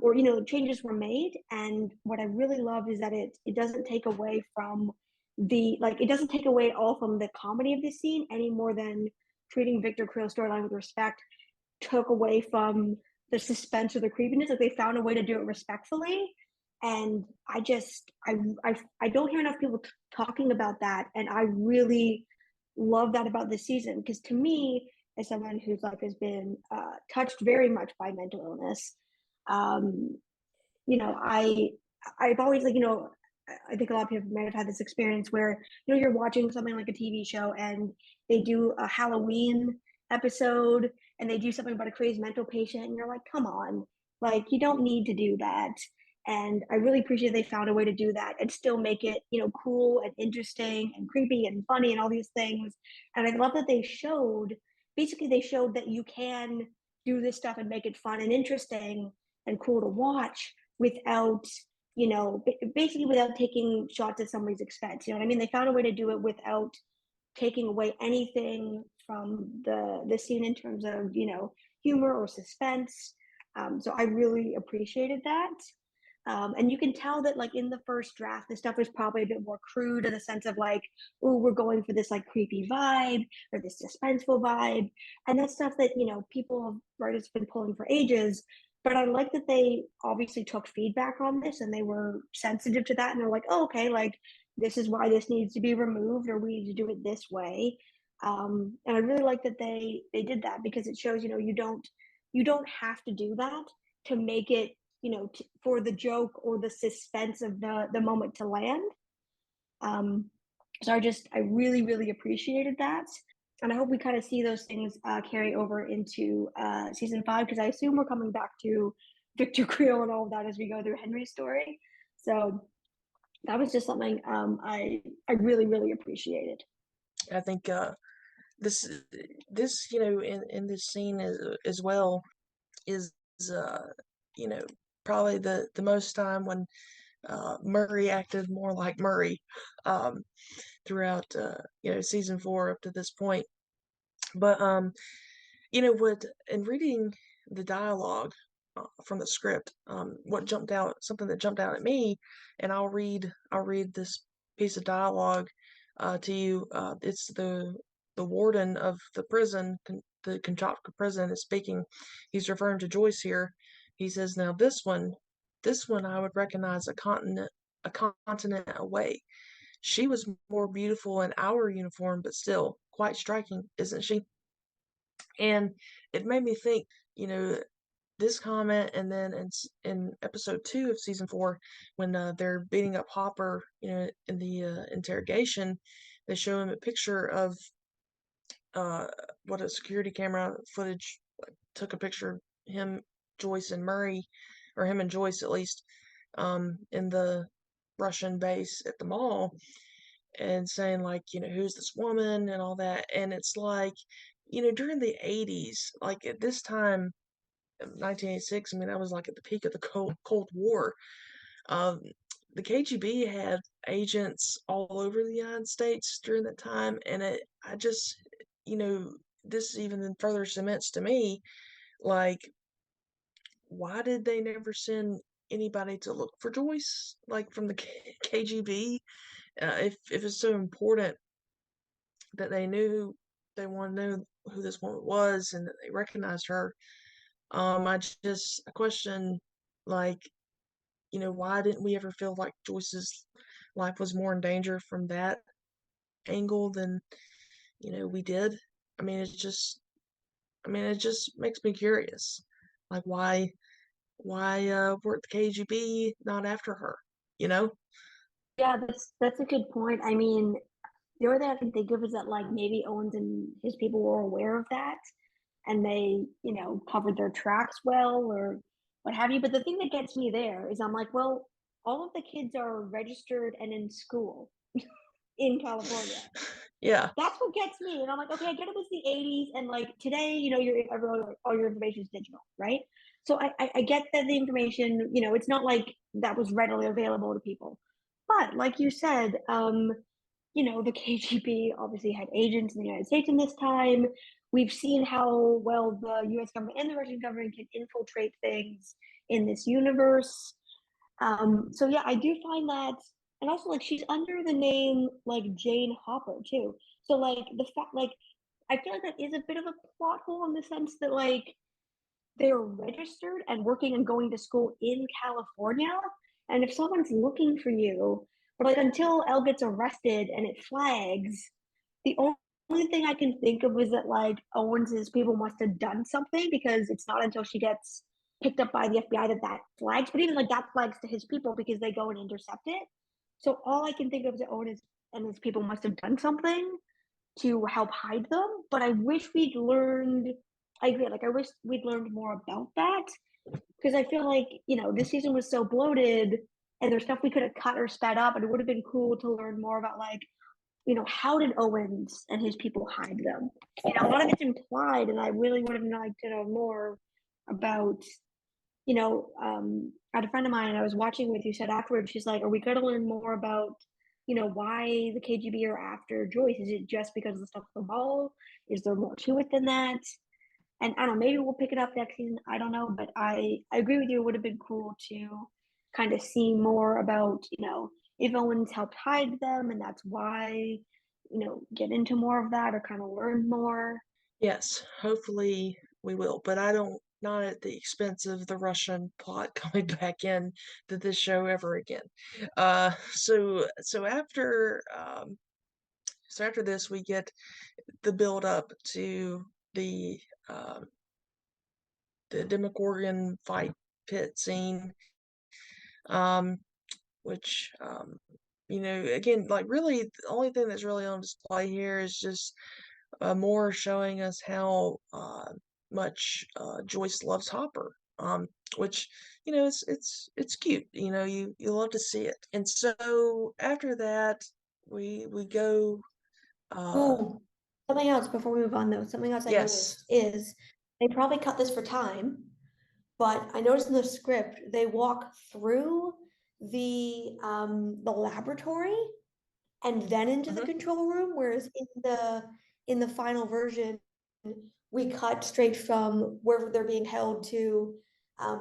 or changes were made. And what I really love is that it doesn't take away from it doesn't take away at all from the comedy of this scene any more than treating Victor Creel's storyline with respect took away from the suspense or the creepiness. Like, they found a way to do it respectfully, and I don't hear enough people talking about that, and I really love that about this season, because to me, as someone whose life has been touched very much by mental illness, um, I I've always, I think a lot of people might have had this experience where you're watching something like a TV show and they do a Halloween episode and they do something about a crazy mental patient and you're like, come on, like, you don't need to do that. And I really appreciate they found a way to do that and still make it cool and interesting and creepy and funny and all these things. And I love that they showed that you can do this stuff and make it fun and interesting and cool to watch without basically without taking shots at somebody's expense. You know what I mean? They found a way to do it without taking away anything from the scene in terms of humor or suspense. So I really appreciated that. And you can tell that, like, in the first draft, the stuff was probably a bit more crude in the sense of, like, oh, we're going for this, like, creepy vibe or this suspenseful vibe. And that's stuff that, people, writers, have been pulling for ages. But I like that they obviously took feedback on this and they were sensitive to that. And they're like, oh, okay, like, this is why this needs to be removed, or we need to do it this way. And I really like that they did that, because it shows, you don't have to do that to make it, for the joke or the suspense of the moment to land. So I really, really appreciated that. And I hope we kind of see those things carry over into season 5, because I assume we're coming back to Victor Creel and all of that as we go through Henry's story. So that was just something I really, really appreciated. I think this in this scene as well is you know probably the most time when Murray acted more like Murray um, throughout season 4 up to this point. But what in reading the dialogue from the script, something that jumped out at me, and I'll read this piece of dialogue to you. It's the warden of the prison, the Kamchatka prison, is speaking. He's referring to Joyce here. He says, "Now this one I would recognize a continent away. She was more beautiful in our uniform, but still quite striking, isn't she?" And it made me think, this comment, and then in episode 2 of season 4, when they're beating up Hopper, in the interrogation, they show him a picture of what a security camera footage took a picture of him, Joyce and Murray, or him and Joyce at least, in the Russian base at the mall, and saying, like, who's this woman and all that. And it's like, during the 80s, like at this time, 1986, I mean, that was like at the peak of the Cold War. Um, the KGB had agents all over the United States during that time, and I just, this even then further cements to me, like, why did they never send anybody to look for Joyce, like from the KGB? If it's so important that they want to know who this woman was and that they recognized her, I question, like, why didn't we ever feel like Joyce's life was more in danger from that angle than, we did? I mean, it just makes me curious. Like, why weren't the KGB not after her? you know? Yeah, that's a good point. I mean, the only thing I can think of is that like maybe Owens and his people were aware of that and they, covered their tracks well or what have you. But the thing that gets me there is I'm like, well, all of the kids are registered and in school in California. Yeah. That's what gets me. And I'm like, okay, I get it was the 80s and like today, all your information is digital, right? So I get that the information, it's not like that was readily available to people. But like you said, the KGB obviously had agents in the United States in this time. We've seen how well the US government and the Russian government can infiltrate things in this universe. So yeah, I do find that, and also like she's under the name like Jane Hopper too. So like the fact, like I feel like that is a bit of a plot hole in the sense that like they're registered and working and going to school in California, and if someone's looking for you, but like until Elle gets arrested and it flags, the only thing I can think of is that like Owens's people must have done something because it's not until she gets picked up by the FBI that flags. But even like that flags to his people because they go and intercept it. So all I can think of is that Owens and his people must have done something to help hide them. But I wish we'd learned. I agree. Like I wish we'd learned more about that because I feel like this season was so bloated and there's stuff we could have cut or sped up, and it would have been cool to learn more about like how did Owens and his people hide them? A lot of it's implied, and I really would have liked to know more about, I had a friend of mine I was watching with, who said afterwards, she's like, are we going to learn more about, why the KGB are after Joyce? Is it just because of the stuff with the ball? Is there more to it than that? And I don't know, maybe we'll pick it up next season. I don't know, but I agree with you. It would have been cool to kind of see more about, if Owens helped hide them and that's why, get into more of that or kind of learn more. Yes, hopefully we will, but I don't, not at the expense of the Russian plot coming back in to this show ever again. So after this, we get the build up to um, the Demogorgon fight pit scene, which again, like really, the only thing that's really on display here is just more showing us how much Joyce loves Hopper, which it's cute. You love to see it. And so after that, we go. Oh, something else before we move on though. Something else I Yes. noticed is they probably cut this for time, but I noticed in the script they walk through the laboratory and then into the control room, whereas in the final version we cut straight from wherever they're being held to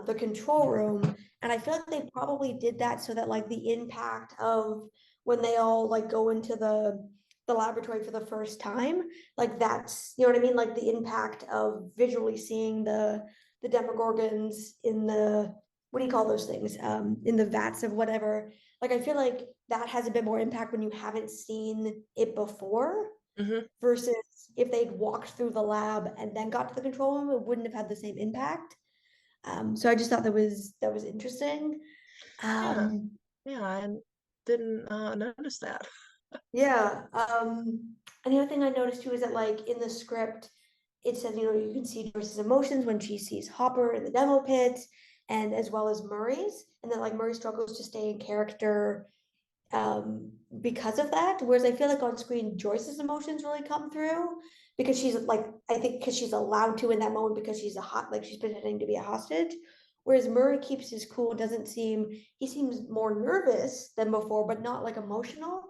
the control room. And I feel like they probably did that so that like the impact of when they all like go into the laboratory for the first time, like that's, you know what I mean, like the impact of visually seeing the demogorgons in the, what do you call those things, in the vats of whatever. Like I feel like that has a bit more impact when you haven't seen it before, versus if they'd walked through the lab and then got to the control room, it wouldn't have had the same impact. So I just thought that was interesting. Yeah, I didn't notice that. Yeah. And the other thing I noticed too is that like in the script, it says, you can see Joyce's emotions when she sees Hopper in the demo pit, and as well as Murray's, and then like Murray struggles to stay in character because of that. Whereas I feel like on screen, Joyce's emotions really come through because she's like, I think because she's allowed to in that moment because she's she's pretending to be a hostage. Whereas Murray keeps his cool, he seems more nervous than before, but not like emotional.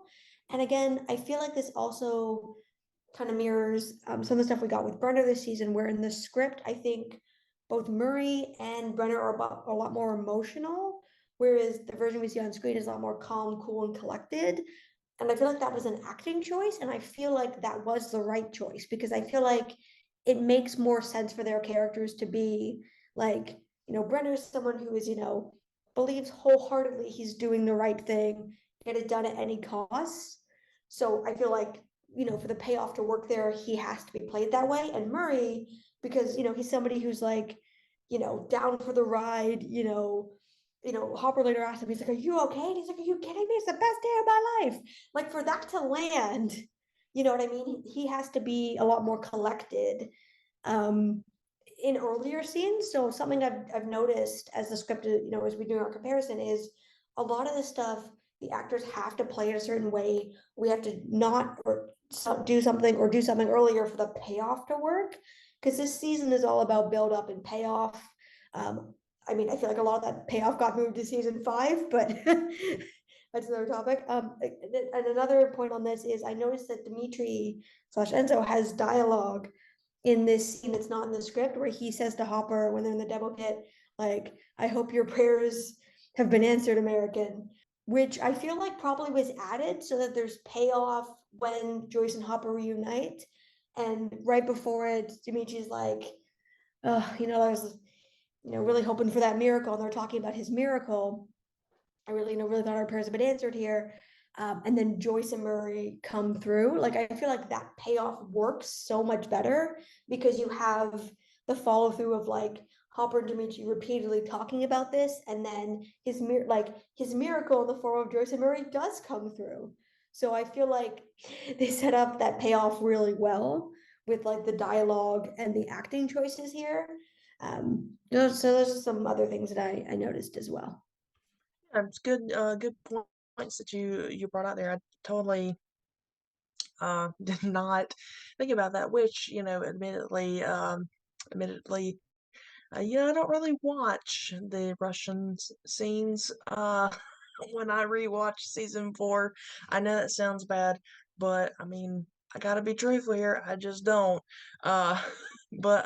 And again, I feel like this also kind of mirrors some of the stuff we got with Brenner this season, where in the script, I think both Murray and Brenner are a lot more emotional, whereas the version we see on screen is a lot more calm, cool, and collected. And I feel like that was an acting choice, and I feel like that was the right choice because I feel like it makes more sense for their characters to be like, Brenner's someone who is, believes wholeheartedly he's doing the right thing, get it done at any cost. So I feel like, for the payoff to work there, he has to be played that way. And Murray, because, he's somebody who's like, down for the ride, Hopper later asked him, he's like, "Are you okay?" And he's like, "Are you kidding me? It's the best day of my life." Like, for that to land, you know what I mean? He has to be a lot more collected in earlier scenes. So something I've noticed as the script, as we do our comparison, is a lot of the stuff the actors have to play it a certain way. We have to not or do something earlier for the payoff to work, because this season is all about build up and payoff. I mean, I feel like a lot of that payoff got moved to season 5, but that's another topic. And another point on this is I noticed that Dimitri/Enzo has dialogue in this scene that's not in the script, where he says to Hopper when they're in the demo pit, like, "I hope your prayers have been answered, American," which I feel like probably was added so that there's payoff when Joyce and Hopper reunite. And right before it, Dimitri's like, "Oh, I was, really hoping for that miracle," and they're talking about his miracle. I really thought our prayers have been answered here. And then Joyce and Murray come through. Like, I feel like that payoff works so much better because you have the follow through of like Hopper and Dimitri repeatedly talking about this, and then his miracle in the form of Joyce and Murray does come through. So I feel like they set up that payoff really well with like the dialogue and the acting choices here. So those are some other things that I noticed as well. It's good points that you brought out there. I totally did not think about that, which, admittedly, I don't really watch the Russian scenes when I rewatch season 4. I know that sounds bad, but I mean, I gotta be truthful here. I just don't. Uh, but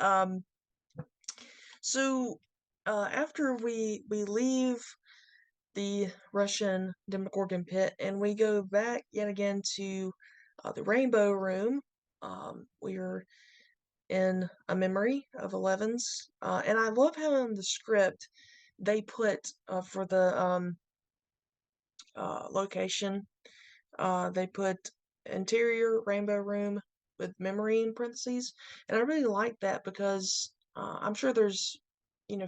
so after we leave the Russian Demogorgon pit and we go back yet again to the Rainbow Room, we're in a memory of Eleven's, and I love how in the script they put for the location, they put interior Rainbow Room with memory in parentheses, and I really like that because I'm sure there's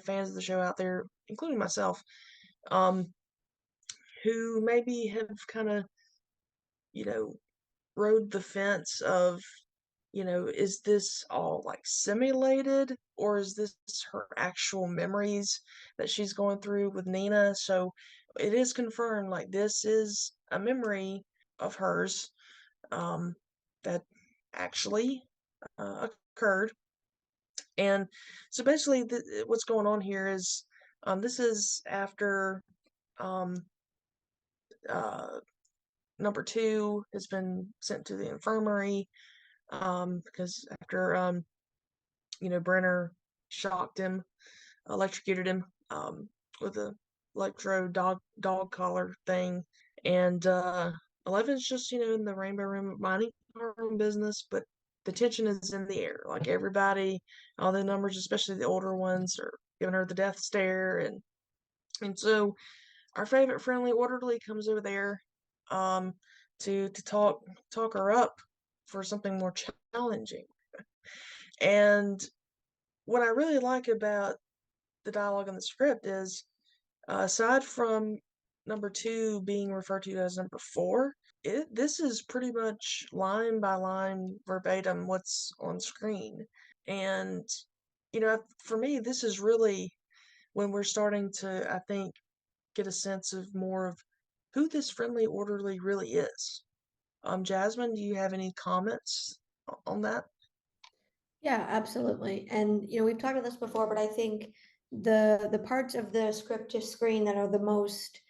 fans of the show out there, including myself, who maybe have kind of rode the fence of is this all like simulated, or is this her actual memories that she's going through with Nina? So it is confirmed, like, this is a memory of hers that actually occurred. And so basically what's going on here is this is after number 2 has been sent to the infirmary because after Brenner shocked him, electrocuted him with a electro dog collar thing, and 11's just in the Rainbow Room minding her own business, but the tension is in the air. Like, everybody, all the numbers, especially the older ones, are giving her the death stare, and so our favorite friendly orderly comes over there to talk her up for something more challenging. And what I really like about the dialogue in the script is, aside from number 2 being referred to as number 4, this is pretty much line by line verbatim what's on screen. And for me, this is really when we're starting to, I think, get a sense of more of who this friendly orderly really is. Jasmin, do you have any comments on that? Yeah, absolutely. And we've talked about this before, but I think the parts of the script to screen that are the most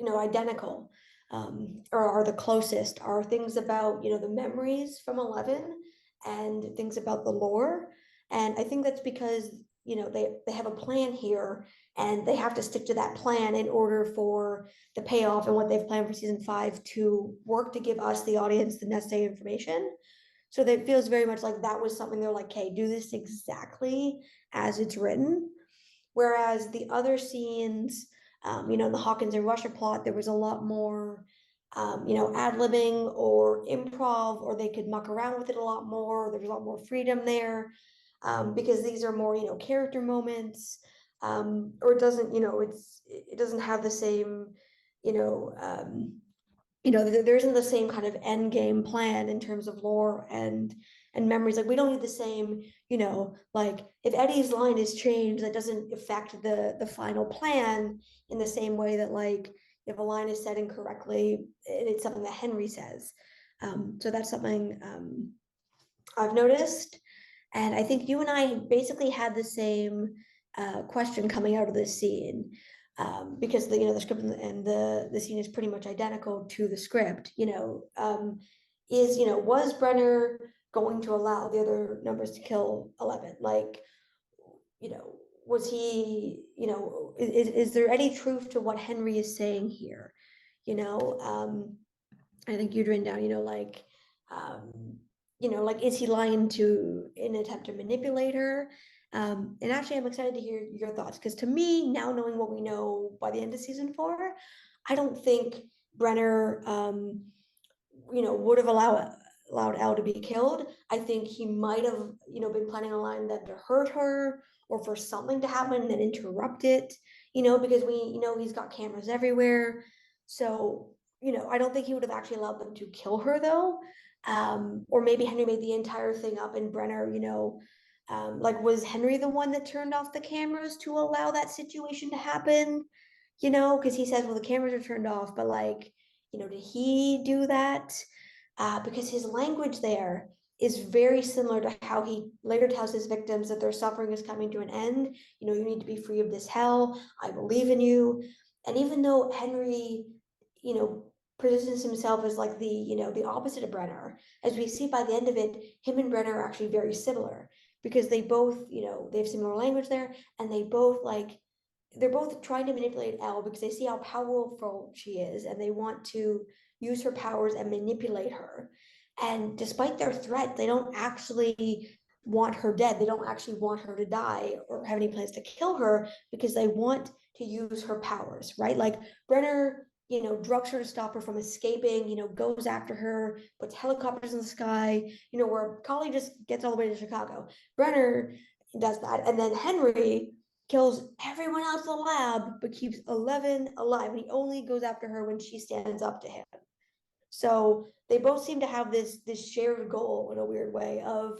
identical, or are the closest, are things about the memories from 11 and things about the lore. And I think that's because they have a plan here, and they have to stick to that plan in order for the payoff and what they've planned for season 5 to work, to give us, the audience, the necessary information. So that feels very much like that was something they're like, "Okay, do this exactly as it's written." Whereas the other scenes, the Hawkins and Russia plot, there was a lot more, ad-libbing or improv, or they could muck around with it a lot more. There was a lot more freedom there, because these are more, character moments. or it doesn't, it doesn't have the same, there isn't the same kind of end game plan in terms of lore and memories. Like we don't need the same, like if Eddie's line is changed, that doesn't affect the final plan in the same way that like if a line is said incorrectly, it's something that Henry says. So that's something I've noticed. And I think you and I basically had the same question coming out of this scene, because the script and the scene is pretty much identical to the script. Was Brenner going to allow the other numbers to kill 11? Like, was he, is there any truth to what Henry is saying here? I think you'd written down, like, is he lying in an attempt to manipulate her? And actually, I'm excited to hear your thoughts, because to me, now knowing what we know by the end of season 4, I don't think Brenner, would have allowed Elle to be killed. I think he might have, been planning a line that to hurt her or for something to happen and interrupt it, because he's got cameras everywhere. So, I don't think he would have actually allowed them to kill her though. Or maybe Henry made the entire thing up and Brenner, like was Henry the one that turned off the cameras to allow that situation to happen? Because he says, well, the cameras are turned off, but like, did he do that? Because his language there is very similar to how he later tells his victims that their suffering is coming to an end. You need to be free of this hell. I believe in you. And even though Henry, positions himself as like the opposite of Brenner, as we see by the end of it, him and Brenner are actually very similar, because they both, they have similar language there, and they're both trying to manipulate Elle because they see how powerful she is and they want to use her powers and manipulate her. And despite their threat, they don't actually want her dead. They don't actually want her to die or have any plans to kill her, because they want to use her powers, right? Like Brenner, drugs her to stop her from escaping, goes after her, puts helicopters in the sky, where Collie just gets all the way to Chicago. Brenner does that. And then Henry kills everyone else in the lab, but keeps 11 alive. And he only goes after her when she stands up to him. So they both seem to have this shared goal in a weird way of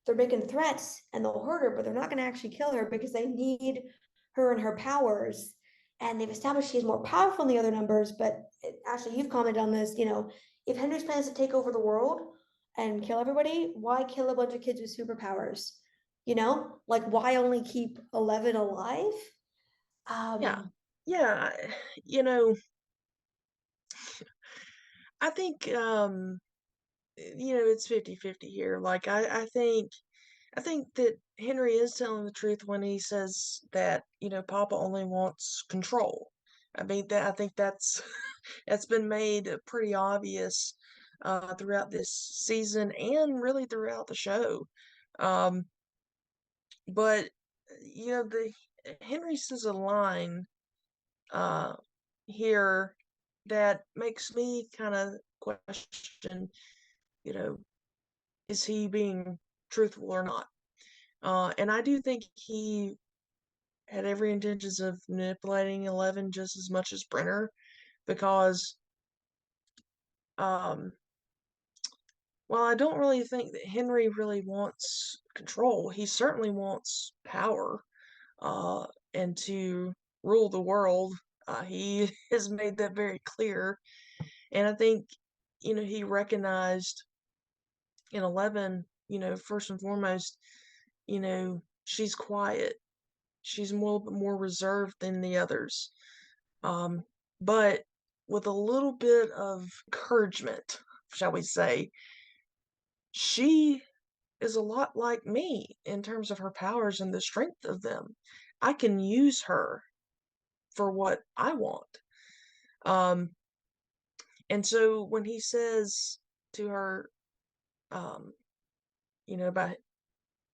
they're making threats and they'll hurt her, but they're not going to actually kill her because they need her and her powers. And they've established she's more powerful than the other numbers. But Ashley, you've commented on this, if Henry's plans to take over the world and kill everybody, why kill a bunch of kids with superpowers? Like why only keep 11 alive? Yeah, I think it's 50-50 here. Like I think that Henry is telling the truth when he says that, Papa only wants control. I mean, I think that's that's been made pretty obvious throughout this season and really throughout the show. But the Henry says a line here that makes me kind of question, is he being truthful or not? And I do think he had every intentions of manipulating 11 just as much as Brenner, because while I don't really think that Henry really wants control, he certainly wants power and to rule the world. He has made that very clear. And I think, he recognized in 11, first and foremost, she's quiet. She's more reserved than the others. But with a little bit of encouragement, shall we say, she is a lot like me in terms of her powers and the strength of them. I can use her for what I want. And so when he says to her, about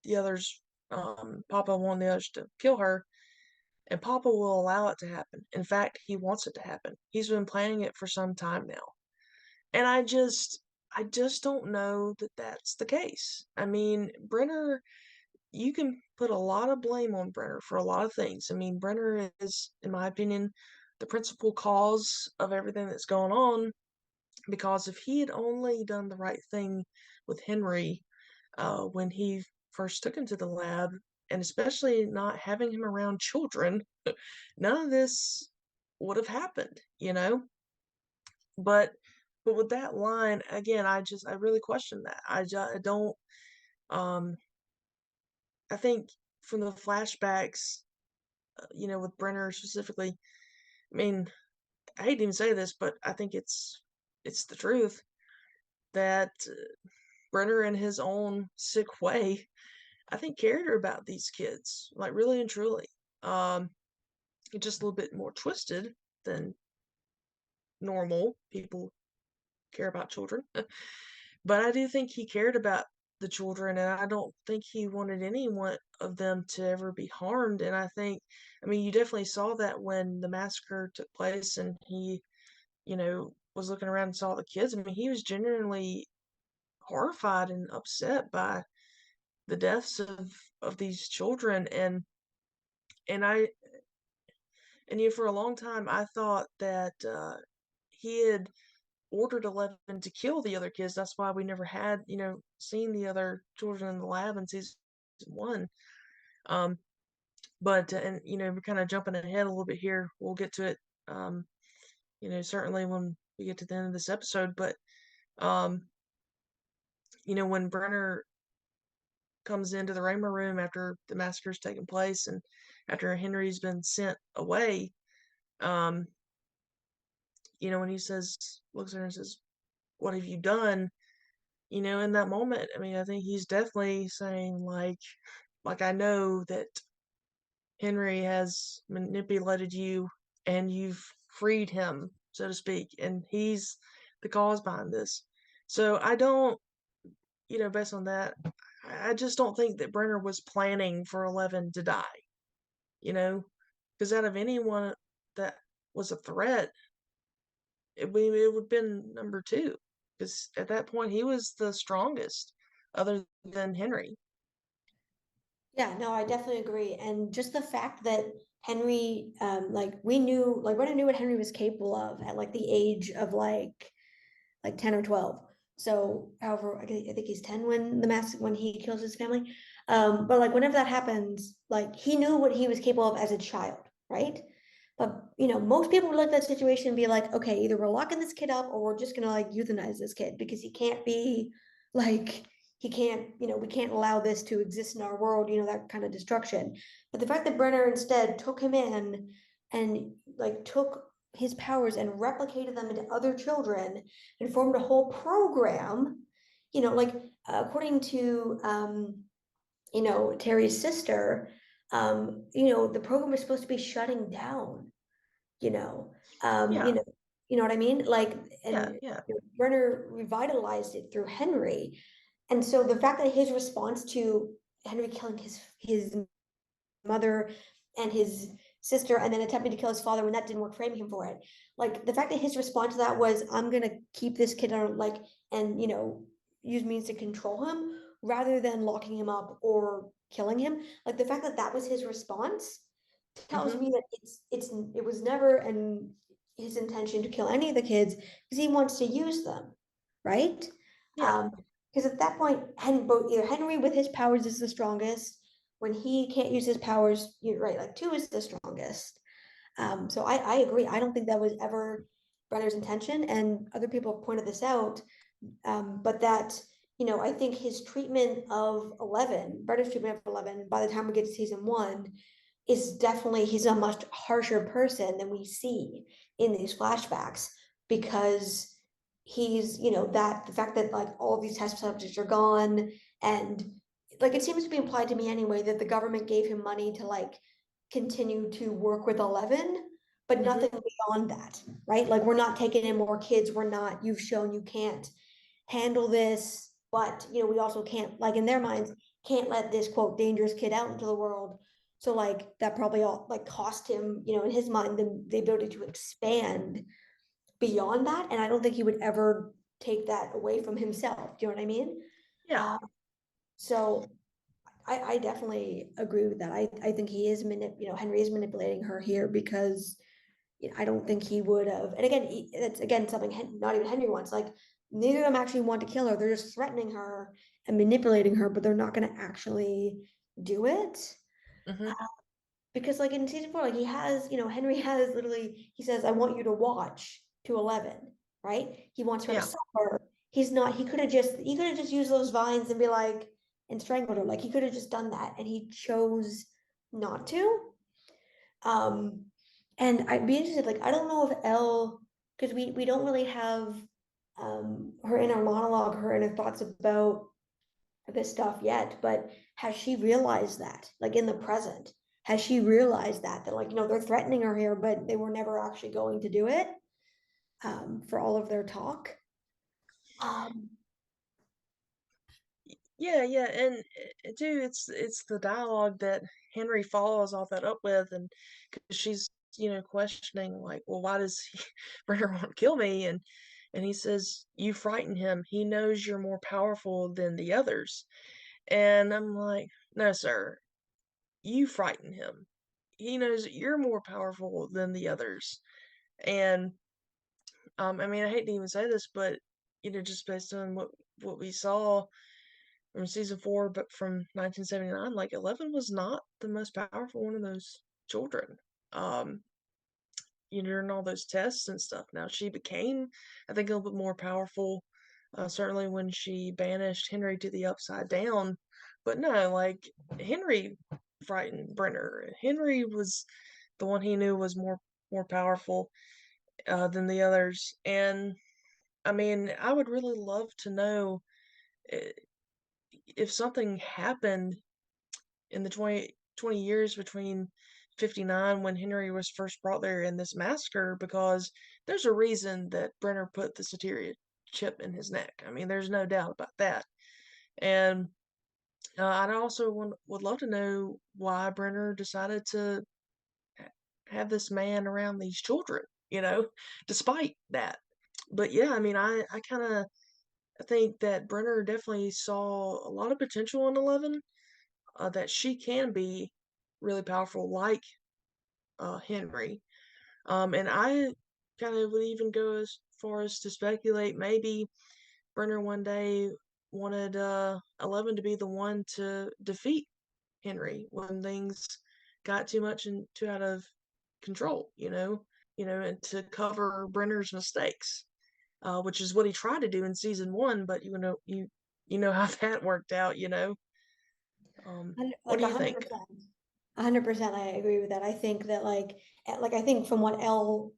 the others, Papa wanted the others to kill her, and Papa will allow it to happen. In fact, he wants it to happen. He's been planning it for some time now. And I just don't know that that's the case. I mean, Brenner, you can put a lot of blame on Brenner for a lot of things. I mean, Brenner is, in my opinion, the principal cause of everything that's going on, because if he had only done the right thing with Henry when he first took him to the lab, and especially not having him around children, none of this would have happened, you know? But with that line, again, I really question that. I don't, um, I think from the flashbacks, with Brenner specifically, I mean, I hate to even say this, but I think it's the truth that Brenner, in his own sick way, I think cared about these kids, like really and truly. Um, just a little bit more twisted than normal people care about children. But I do think he cared about the children, and I don't think he wanted any one of them to ever be harmed. And I mean, you definitely saw that when the massacre took place and he, was looking around and saw the kids. I mean, he was genuinely horrified and upset by the deaths of these children. And I and for a long time I thought that he had ordered 11 to kill the other kids. That's why we never had, seen the other children in the lab in season 1. Um, but and we're kind of jumping ahead a little bit here. We'll get to it, certainly when we get to the end of this episode. But when Brenner comes into the Raymer room after the massacre's taken place and after Henry's been sent away, when he looks at her and says, "What have you done?" In that moment, I mean, I think he's definitely saying, like, I know that Henry has manipulated you and you've freed him, so to speak, and he's the cause behind this. So I don't, based on that, I just don't think that Brenner was planning for 11 to die, because out of anyone that was a threat, it would have been number 2, because at that point he was the strongest other than Henry. Yeah, no, I definitely agree. And just the fact that Henry, we knew, Brennan knew what Henry was capable of at like the age of like 10 or 12. So however, I think he's 10 when he kills his family. But like whenever that happens, like he knew what he was capable of as a child, right? But most people would look at that situation and be like, okay, either we're locking this kid up or we're just gonna like euthanize this kid because he can't be like he can't, we can't allow this to exist in our world, that kind of destruction. But the fact that Brenner instead took him in and like took his powers and replicated them into other children and formed a whole program, according to Terry's sister, the program was supposed to be shutting down, Yeah. You know what I mean? Like, Yeah, and yeah. Brenner revitalized it through Henry. And so the fact that his response to Henry killing his mother and his sister and then attempting to kill his father when that didn't work, framing him for it. Like the fact that his response to that was, I'm gonna keep this kid on and use means to control him rather than locking him up or killing him. Like the fact that that was his response tells me that it was never his intention to kill any of the kids because he wants to use them, right? Yeah. Because at that point, either Henry with his powers is the strongest. When he can't use his powers, you're right, like 2 is the strongest. So I agree. I don't think that was ever Brenner's intention, and other people have pointed this out. But that, I think his treatment of 11, Brenner's treatment of 11, by the time we get to season 1, is definitely, he's a much harsher person than we see in these flashbacks because he's, that the fact that like all these test subjects are gone and like it seems to be implied to me anyway that the government gave him money to like continue to work with 11, but nothing beyond that, right? Like we're not taking in more kids. We're not, you've shown you can't handle this, but we also can't, like in their minds, can't let this quote dangerous kid out into the world. So like that probably all like cost him, in his mind, the ability to expand beyond that. And I don't think he would ever take that away from himself. Do you know what I mean? Yeah. So I definitely agree with that. I think he is Henry is manipulating her here because I don't think he would have. And again, it's again something not even Henry wants. Like neither of them actually want to kill her. They're just threatening her and manipulating her, but they're not going to actually do it. Mhm. Because like in season 4, like he has, Henry has literally, he says, I want you to watch to 11, right? He wants her to Yeah. suffer. He could have just used those vines and be like, and strangled her. Like he could have just done that, and he chose not to. And I'd be interested, like, I don't know if Elle, because we don't really have her inner monologue, her inner thoughts about this stuff yet, but has she realized that, like in the present, has she realized that like, they're threatening her here, but they were never actually going to do it, for all of their talk. Yeah, yeah, and too, it's the dialogue that Henry follows all that up with, and 'cause she's questioning like, well, why does he, Brenner want to kill me? And he says, you frighten him. He knows you're more powerful than the others. And I'm like, no, sir, you frighten him. He knows that you're more powerful than the others. And I mean, I hate to even say this, but just based on what we saw from season 4, but from 1979, like 11 was not the most powerful one of those children. Um, during all those tests and stuff. Now she became, I think, a little bit more powerful. Certainly when she banished Henry to the Upside Down, but no, like Henry frightened Brenner. Henry was the one he knew was more powerful than the others, and I mean, I would really love to know uh, if something happened in the 20 years between 59 when Henry was first brought there in this massacre, because there's a reason that Brenner put the Soteria chip in his neck. I mean, there's no doubt about that. And I also would love to know why Brenner decided to have this man around these children, despite that. But yeah, I mean, I kind of think that Brenner definitely saw a lot of potential in 11, that she can be really powerful like Henry. And I kind of would even go as far as to speculate maybe Brenner one day wanted 11 to be the one to defeat Henry when things got too much and too out of control, and to cover Brenner's mistakes, which is what he tried to do in season 1, but you know how that worked out. What Like do you think? 100%, I agree with that. I think that I think from what Elle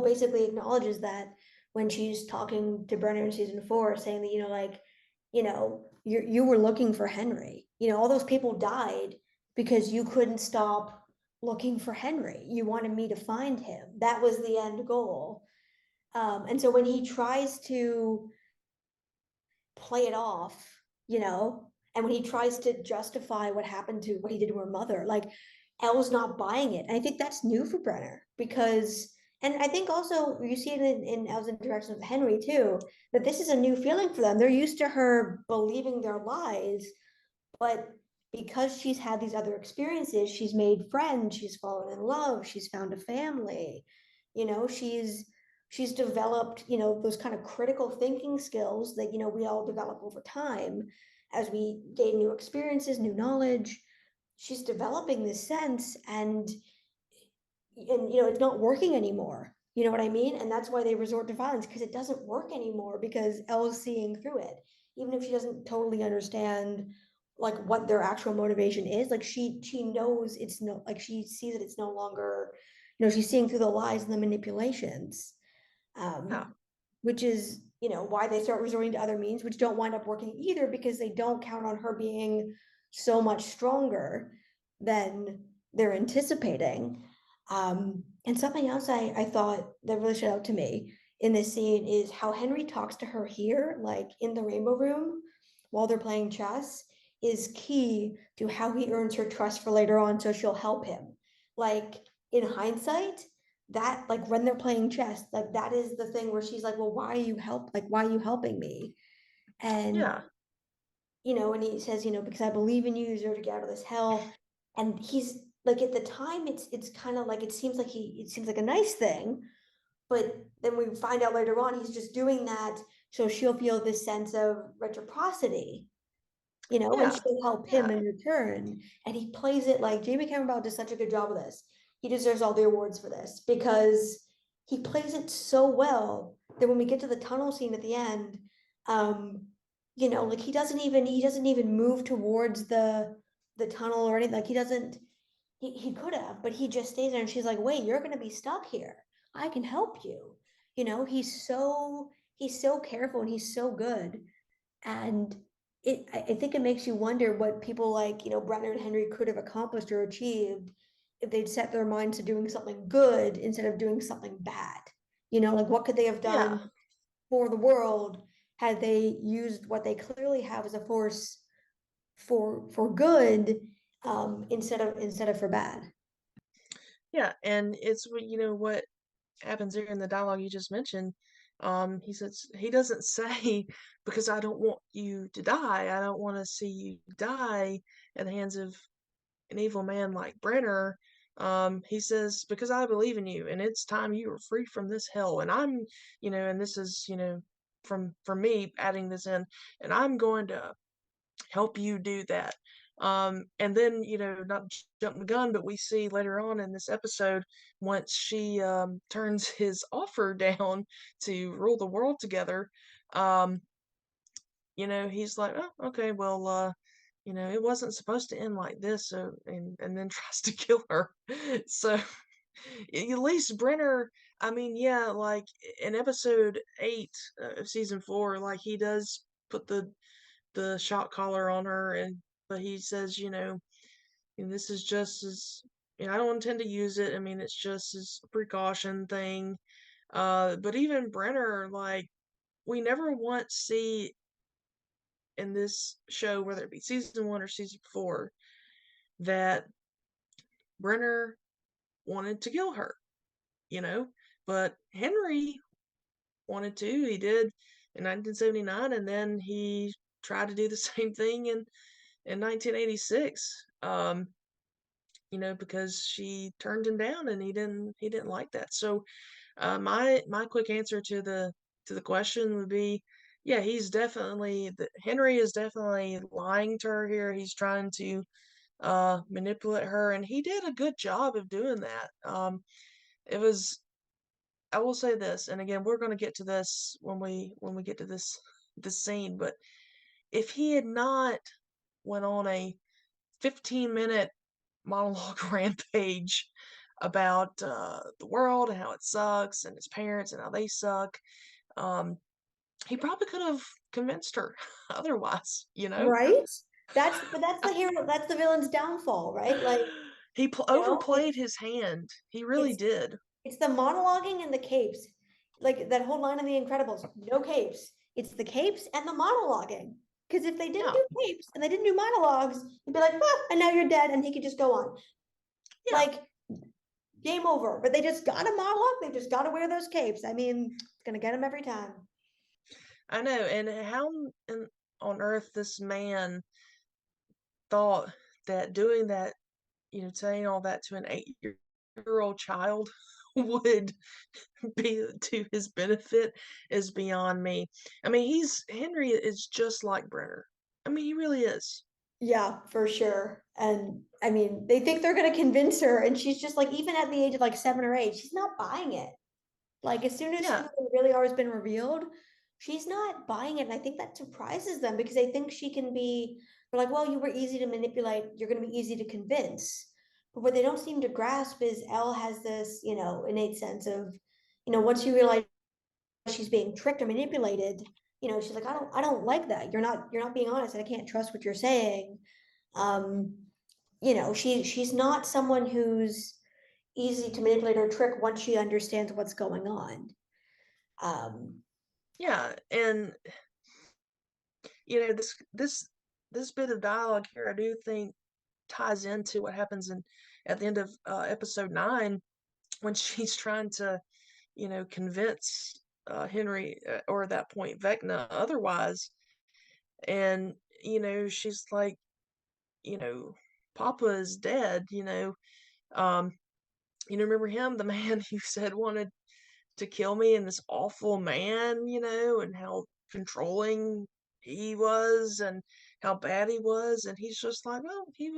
basically acknowledges that when she's talking to Brenner in season 4, saying that you were looking for Henry. All those people died because you couldn't stop looking for Henry. You wanted me to find him. That was the end goal. And so when he tries to play it off, and when he tries to justify what happened to what he did to her mother, like Elle's not buying it. And I think that's new for Brenner because, and I think also you see it in Elle's interaction with Henry too, that this is a new feeling for them. They're used to her believing their lies, but because she's had these other experiences, she's made friends, she's fallen in love, she's found a family, she's developed, those kind of critical thinking skills that, we all develop over time as we gain new experiences, new knowledge. She's developing this sense, and it's not working anymore. You know what I mean? And that's why they resort to violence, because it doesn't work anymore, because Elle's seeing through it. Even if she doesn't totally understand like what their actual motivation is, like she knows it's no, like she sees that it's no longer, she's seeing through the lies and the manipulations. Yeah. Which is, why they start resorting to other means, which don't wind up working either, because they don't count on her being so much stronger than they're anticipating. And something else I thought that really stood out to me in this scene is how Henry talks to her here, like in the Rainbow Room, while they're playing chess, is key to how he earns her trust for later on, so she'll help him. Like in hindsight, that like when they're playing chess, like that is the thing where she's like, well, why are you helping me? And Yeah. and he says, because I believe in you, you deserve to get out of this hell. And he's like, at the time, it's kind of like, it seems like a nice thing, but then we find out later on he's just doing that so she'll feel this sense of reciprocity, and Yeah, she'll help him yeah. in return. And he plays it like Jamie Cameron does such a good job of this. He deserves all the awards for this because he plays it so well that when we get to the tunnel scene at the end, like he doesn't even move towards the tunnel or anything. Like he could have, but he just stays there and she's like, wait, you're gonna be stuck here. I can help you. He's so careful and he's so good. And I think it makes you wonder what people like, Brenner and Henry could have accomplished or achieved if they'd set their minds to doing something good instead of doing something bad. Like what could they have Yeah. done for the world had they used what they clearly have as a force for good, instead of for bad. Yeah, and it's what happens there in the dialogue you just mentioned. He says he doesn't say because I don't want you to die. I don't want to see you die at the hands of an evil man like Brenner. He says because I believe in you, and it's time you are free from this hell. And I'm, and this is, from me adding this in, and I'm going to help you do that. And then, not jump the gun, but we see later on in this episode, once she turns his offer down to rule the world together, um, he's like, oh, okay, well, it wasn't supposed to end like this, so, and then tries to kill her. So, at least Brenner, I mean, yeah, like in episode 8 of season 4, like he does put the shock collar on her, but he says, and this is just as, I don't intend to use it. I mean, it's just as a precaution thing. But even Brenner, like, we never once see in this show, whether it be season 1 or season 4, that Brenner wanted to kill her, but Henry wanted to. He did in 1979, and then he tried to do the same thing in 1986. Because she turned him down and he didn't like that. So my quick answer to the question would be, yeah, Henry is definitely lying to her here. He's trying to manipulate her, and he did a good job of doing that. It was I will say this, and again, we're going to get to this when we get to this scene, but if he had not went on a 15-minute monologue rampage about the world and how it sucks and his parents and how they suck, um, he probably could have convinced her otherwise, Right? That's the hero, that's the villain's downfall, right? Like, He overplayed it's his hand. He really it's did. it's the monologuing and the capes. Like that whole line in The Incredibles, no capes. It's the capes and the monologuing. Because if they didn't Yeah. do capes and they didn't do monologues, it'd be like, well, and now you're dead, and he could just go on. Yeah. Like, game over. But they just gotta monologue, they just gotta wear those capes. I mean, it's gonna get them every time. I know. And how on earth this man thought that doing that, saying all that to an 8-year-old child would be to his benefit is beyond me. I mean, Henry is just like Brenner. I mean, he really is. Yeah, for sure. And I mean, they think they're gonna convince her, and she's just like, even at the age of like 7 or 8, she's not buying it. Like, as soon as Yeah. who they really are has been revealed, she's not buying it. And I think that surprises them because they think she can be, they're like, well, you were easy to manipulate, you're gonna be easy to convince. But what they don't seem to grasp is Elle has this, innate sense of, once you realize she's being tricked or manipulated, she's like, I don't like that. You're not being honest, and I can't trust what you're saying. Um, she's not someone who's easy to manipulate or trick once she understands what's going on. Yeah. And this bit of dialogue here, I do think ties into what happens at the end of episode 9 when she's trying to convince Henry, or at that point Vecna otherwise. And she's like, Papa is dead, um, remember him, the man you said wanted to kill me, and this awful man, and how controlling he was and how bad he was, and he's just like, oh, he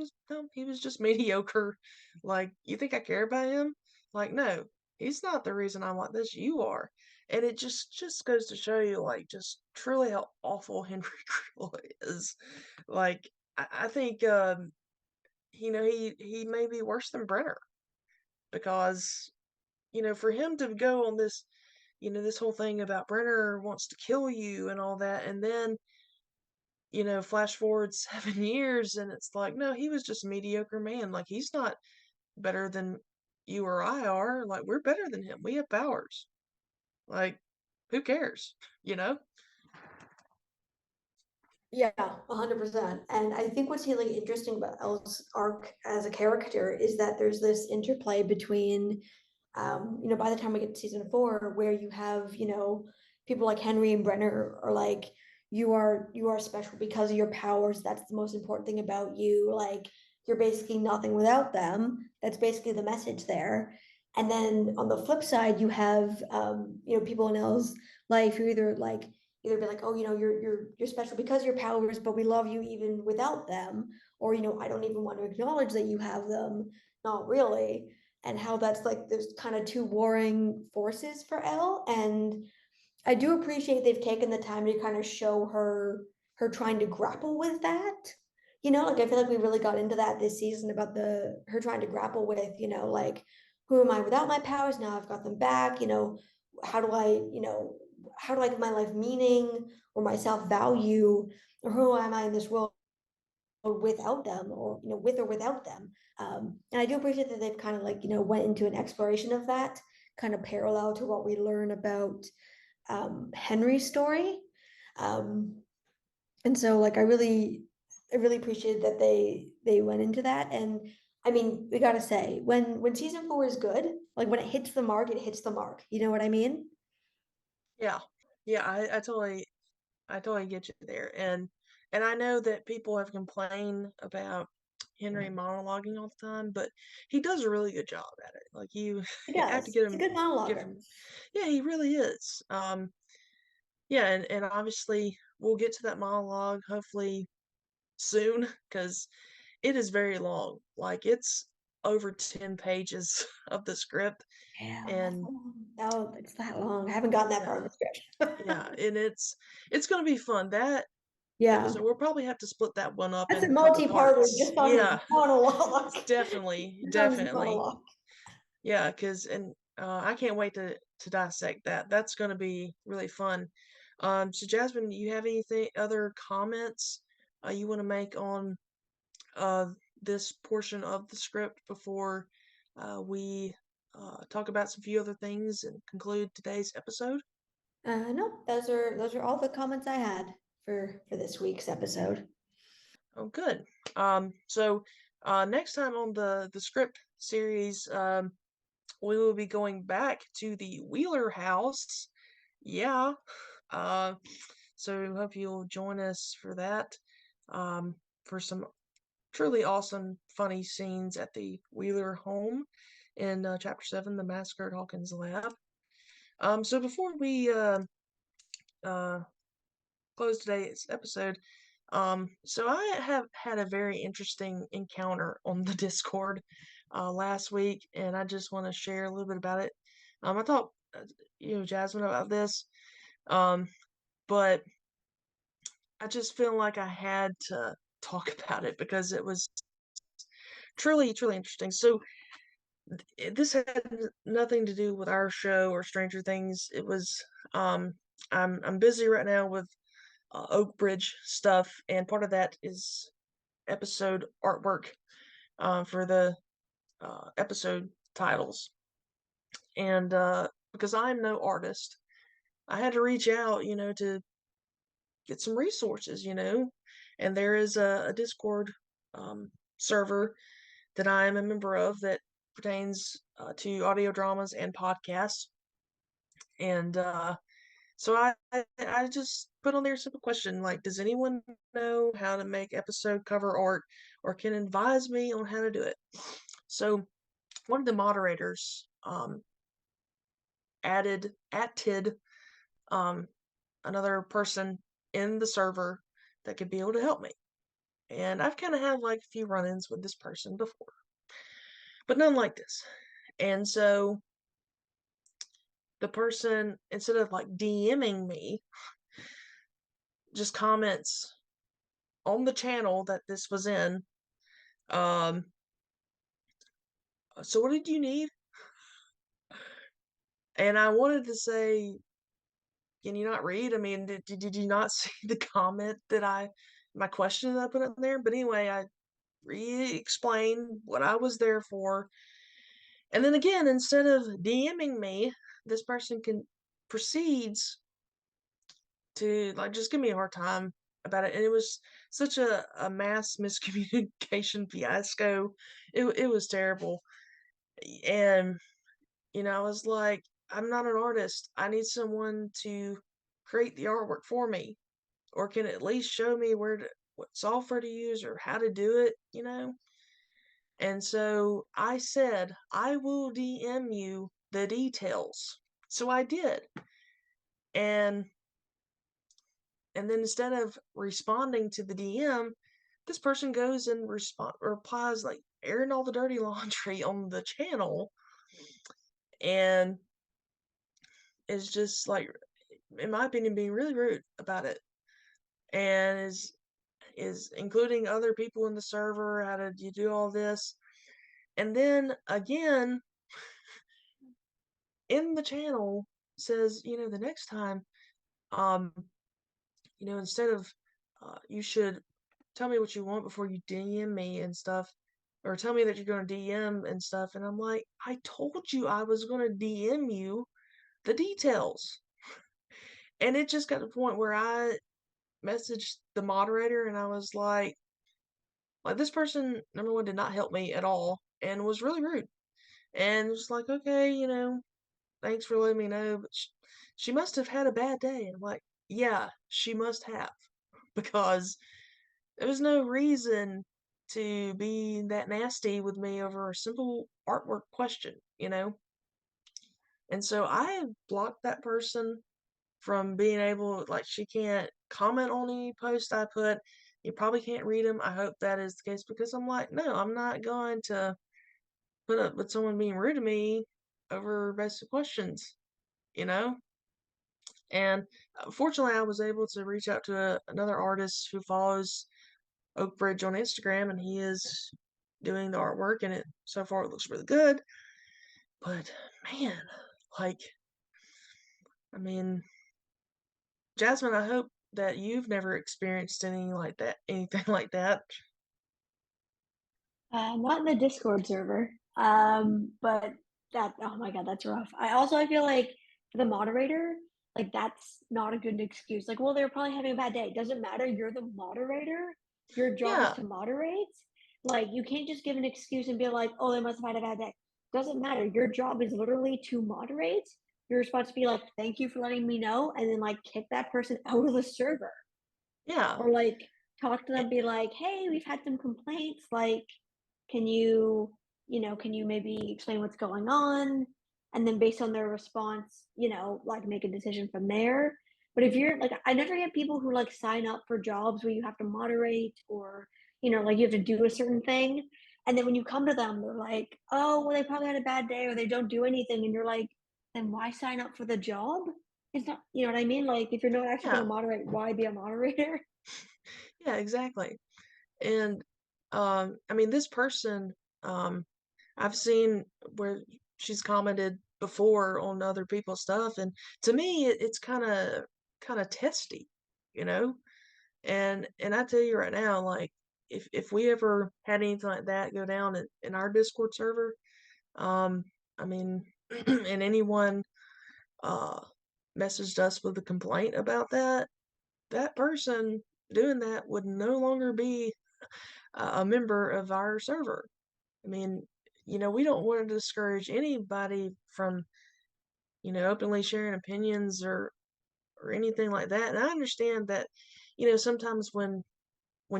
was just mediocre. Like, you think I care about him? Like, no, he's not the reason I'm like this, you are. And it just goes to show you, like, just truly how awful Henry Creel is. Like, I think he may be worse than Brenner, because for him to go on this, this whole thing about Brenner wants to kill you and all that, and then, flash forward 7 years, and it's like, no, he was just a mediocre man. Like, he's not better than you or I are. Like, we're better than him. We have powers. Like, who cares? You know? Yeah, 100%. And I think what's really interesting about Elle's arc as a character is that there's this interplay between, by the time we get to season 4, where you have, people like Henry and Brenner are like, you are special because of your powers. That's the most important thing about you. Like, you're basically nothing without them. That's basically the message there. And then on the flip side, you have, people in Elle's life who either be like, oh, you're special because of your powers, but we love you even without them, or I don't even want to acknowledge that you have them, not really. And how that's like there's kind of two warring forces for Elle. And I do appreciate they've taken the time to kind of show her trying to grapple with that. Like, I feel like we really got into that this season about her trying to grapple with, like, who am I without my powers? Now I've got them back. How do I give my life meaning or my self-value, or who am I in this world without them, or with or without them? And I do appreciate that they've kind of like went into an exploration of that, kind of parallel to what we learn about Henry's story. And so, like, I really appreciated that they went into that. And I mean, we gotta say, when season 4 is good, like when it hits the mark, it hits the mark. You know what I mean? Yeah. Yeah, I totally get you there. And I know that people have complained about Henry monologuing all the time, but he does a really good job at it. Like, you It have to does. get It's a him, good give monologuer. him. Yeah, he really is. Yeah, and obviously we'll get to that monologue hopefully soon, because it is very long. Like, it's over 10 pages of the script, Yeah, and it's that long. I haven't gotten that far in yeah, the script. yeah, and it's gonna be fun. That Yeah, episode, we'll probably have to split that one up that's a in a couple multi-parter parts. just on his Yeah, monologue. definitely, Just on his definitely. monologue. Yeah, because and I can't wait to dissect that. That's gonna be really fun. So Jasmine, do you have anything other comments you want to make on uh this portion of the script before we talk about some few other things and conclude today's episode? No, those are all the comments I had for this week's episode. Oh, good. So next time on the script series, we will be going back to the Wheeler house. Yeah. Uh, so hope you'll join us for that. For some truly awesome, funny scenes at the Wheeler home in Chapter 7, The Massacre at Hawkins Lab. So before we uh, close today's episode, so I have had a very interesting encounter on the Discord last week, and I just want to share a little bit about it. I thought, Jasmine, about this, um, but I just feel like I had to talk about it because it was truly, truly interesting. So this had nothing to do with our show or Stranger Things. It was I'm busy right now with Oak Bridge stuff, and part of that is episode artwork for the episode titles. And because I'm no artist, I had to reach out, to get some resources, and there is a Discord server that I am a member of that pertains to audio dramas and podcasts. And so I just put on there a simple question like, does anyone know how to make episode cover art or can advise me on how to do it? So one of the moderators added another person in the server that could be able to help me. And I've kind of had like a few run-ins with this person before, but none like this. And so the person, instead of like DMing me, just comments on the channel that this was in. So what did you need? And I wanted to say, can you not read? I mean, did you not see the comment that my question that I put up there? But anyway, I re-explained what I was there for. And then again, instead of DMing me, this person proceeds to like just give me a hard time about it. And it was such a mass miscommunication fiasco. It was terrible. And I was like, I'm not an artist. I need someone to create the artwork for me, or can at least show me what software to use or how to do it. And so I said, I will DM you the details. So I did. And then instead of responding to the DM, this person goes and replies like airing all the dirty laundry on the channel, and is just like, in my opinion, being really rude about it, and is including other people in the server. How did you do all this? And then again, in the channel says, the next time, instead of you should tell me what you want before you DM me and stuff, or tell me that you're going to DM and stuff. And I'm like, I told you I was going to DM you the details. And it just got to the point where I messaged the moderator and I was like this person, number one, did not help me at all and was really rude. And was like, okay, thanks for letting me know, but she must have had a bad day. And I'm like, yeah, she must have, because there was no reason to be that nasty with me over a simple artwork question. And so I blocked that person from being able, like, she can't comment on any post I put. You probably can't read them. I hope that is the case, because I'm like, no, I'm not going to put up with someone being rude to me over basic questions. And fortunately, I was able to reach out to another artist who follows Oakbridge on Instagram, and he is doing the artwork, and so far it looks really good. But man, like, I mean, Jasmin, I hope that you've never experienced anything like that. Not in the Discord server. But oh my God, that's rough. I feel like for the moderator, like that's not a good excuse. Like, well, they're probably having a bad day. It doesn't matter. You're the moderator. Your job is Yeah, to moderate. Like, you can't just give an excuse and be like, oh, they must have had a bad day. Doesn't matter. Your job is literally to moderate. You're supposed to be like, thank you for letting me know, and then like kick that person out of the server. yeah, Or like talk to them, be like, hey, we've had some complaints. Like, can you maybe explain what's going on? And then based on their response, like make a decision from there. But if you're like, I never get people who like sign up for jobs where you have to moderate, or, like you have to do a certain thing. And then when you come to them, they're like, oh, well, they probably had a bad day, or they don't do anything. And you're like, then why sign up for the job? It's not, you know what I mean? Like, if you're not actually going yeah, to moderate, why be a moderator? yeah, exactly. And I mean, this person, um, I've seen where she's commented before on other people's stuff, and to me, it's kind of testy, you know. And I tell you right now, like, if we ever had anything like that go down in our Discord server, I mean, and anyone uh messaged us with a complaint about that person doing that would no longer be a member of our server. I mean, we don't want to discourage anybody from, openly sharing opinions or or anything like that. And I understand that, sometimes when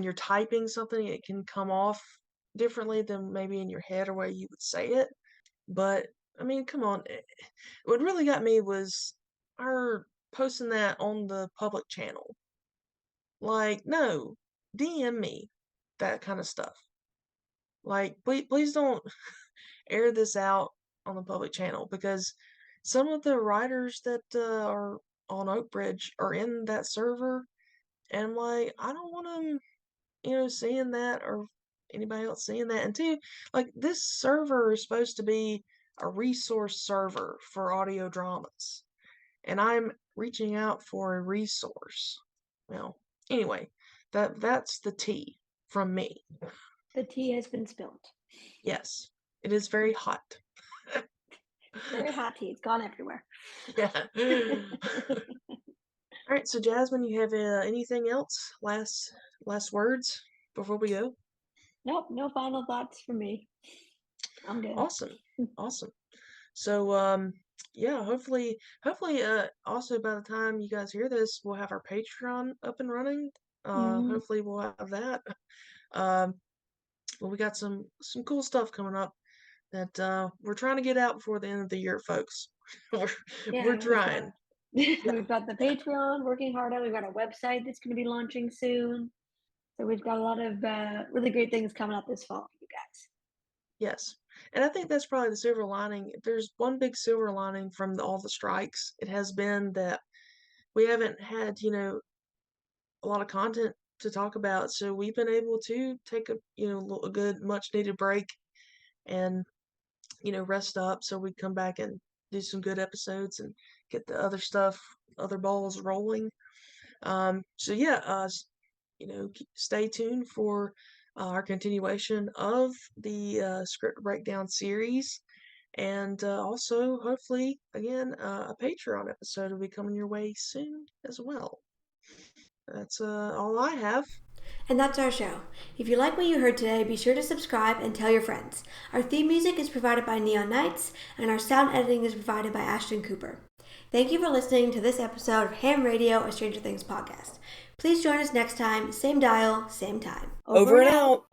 you're typing something, it can come off differently than maybe in your head or way you would say it. But I mean, come on. What really got me was her posting that on the public channel. Like, no, DM me that kind of stuff. Like, please don't air this out on the public channel, because some of the writers that are on Oak Bridge are in that server, and I'm like, I don't want them, seeing that, or anybody else seeing that. And two, like, this server is supposed to be a resource server for audio dramas, and I'm reaching out for a resource. Well, anyway, that's the tea from me. The tea has been spilled. Yes, it is very hot. Very hot tea. It's gone everywhere. Yeah. All right, so Jasmin, you have anything else? Last words before we go? Nope, no final thoughts from me. I'm good. Awesome. So yeah, hopefully also by the time you guys hear this, we'll have our Patreon up and running. Hopefully we'll have that. Well, we got some cool stuff coming up that we're trying to get out before the end of the year, folks. We're trying. We've got the Patreon working hard on. We've got a website that's going to be launching soon. So we've got a lot of really great things coming up this fall for you guys. Yes. And I think that's probably the silver lining. If there's one big silver lining from all the strikes, it has been that we haven't had, a lot of content to talk about. So we've been able to take a good, much needed break and, rest up, so we come back and do some good episodes and get the other balls rolling. So yeah, stay tuned for our continuation of the script breakdown series, and also hopefully again a Patreon episode will be coming your way soon as well. That's all I have. And that's our show. If you like what you heard today, be sure to subscribe and tell your friends. Our theme music is provided by Neon Knights, and our sound editing is provided by Ashton Cooper. Thank you for listening to this episode of Ham Radio, a Stranger Things podcast. Please join us next time, same dial, same time. Over and out.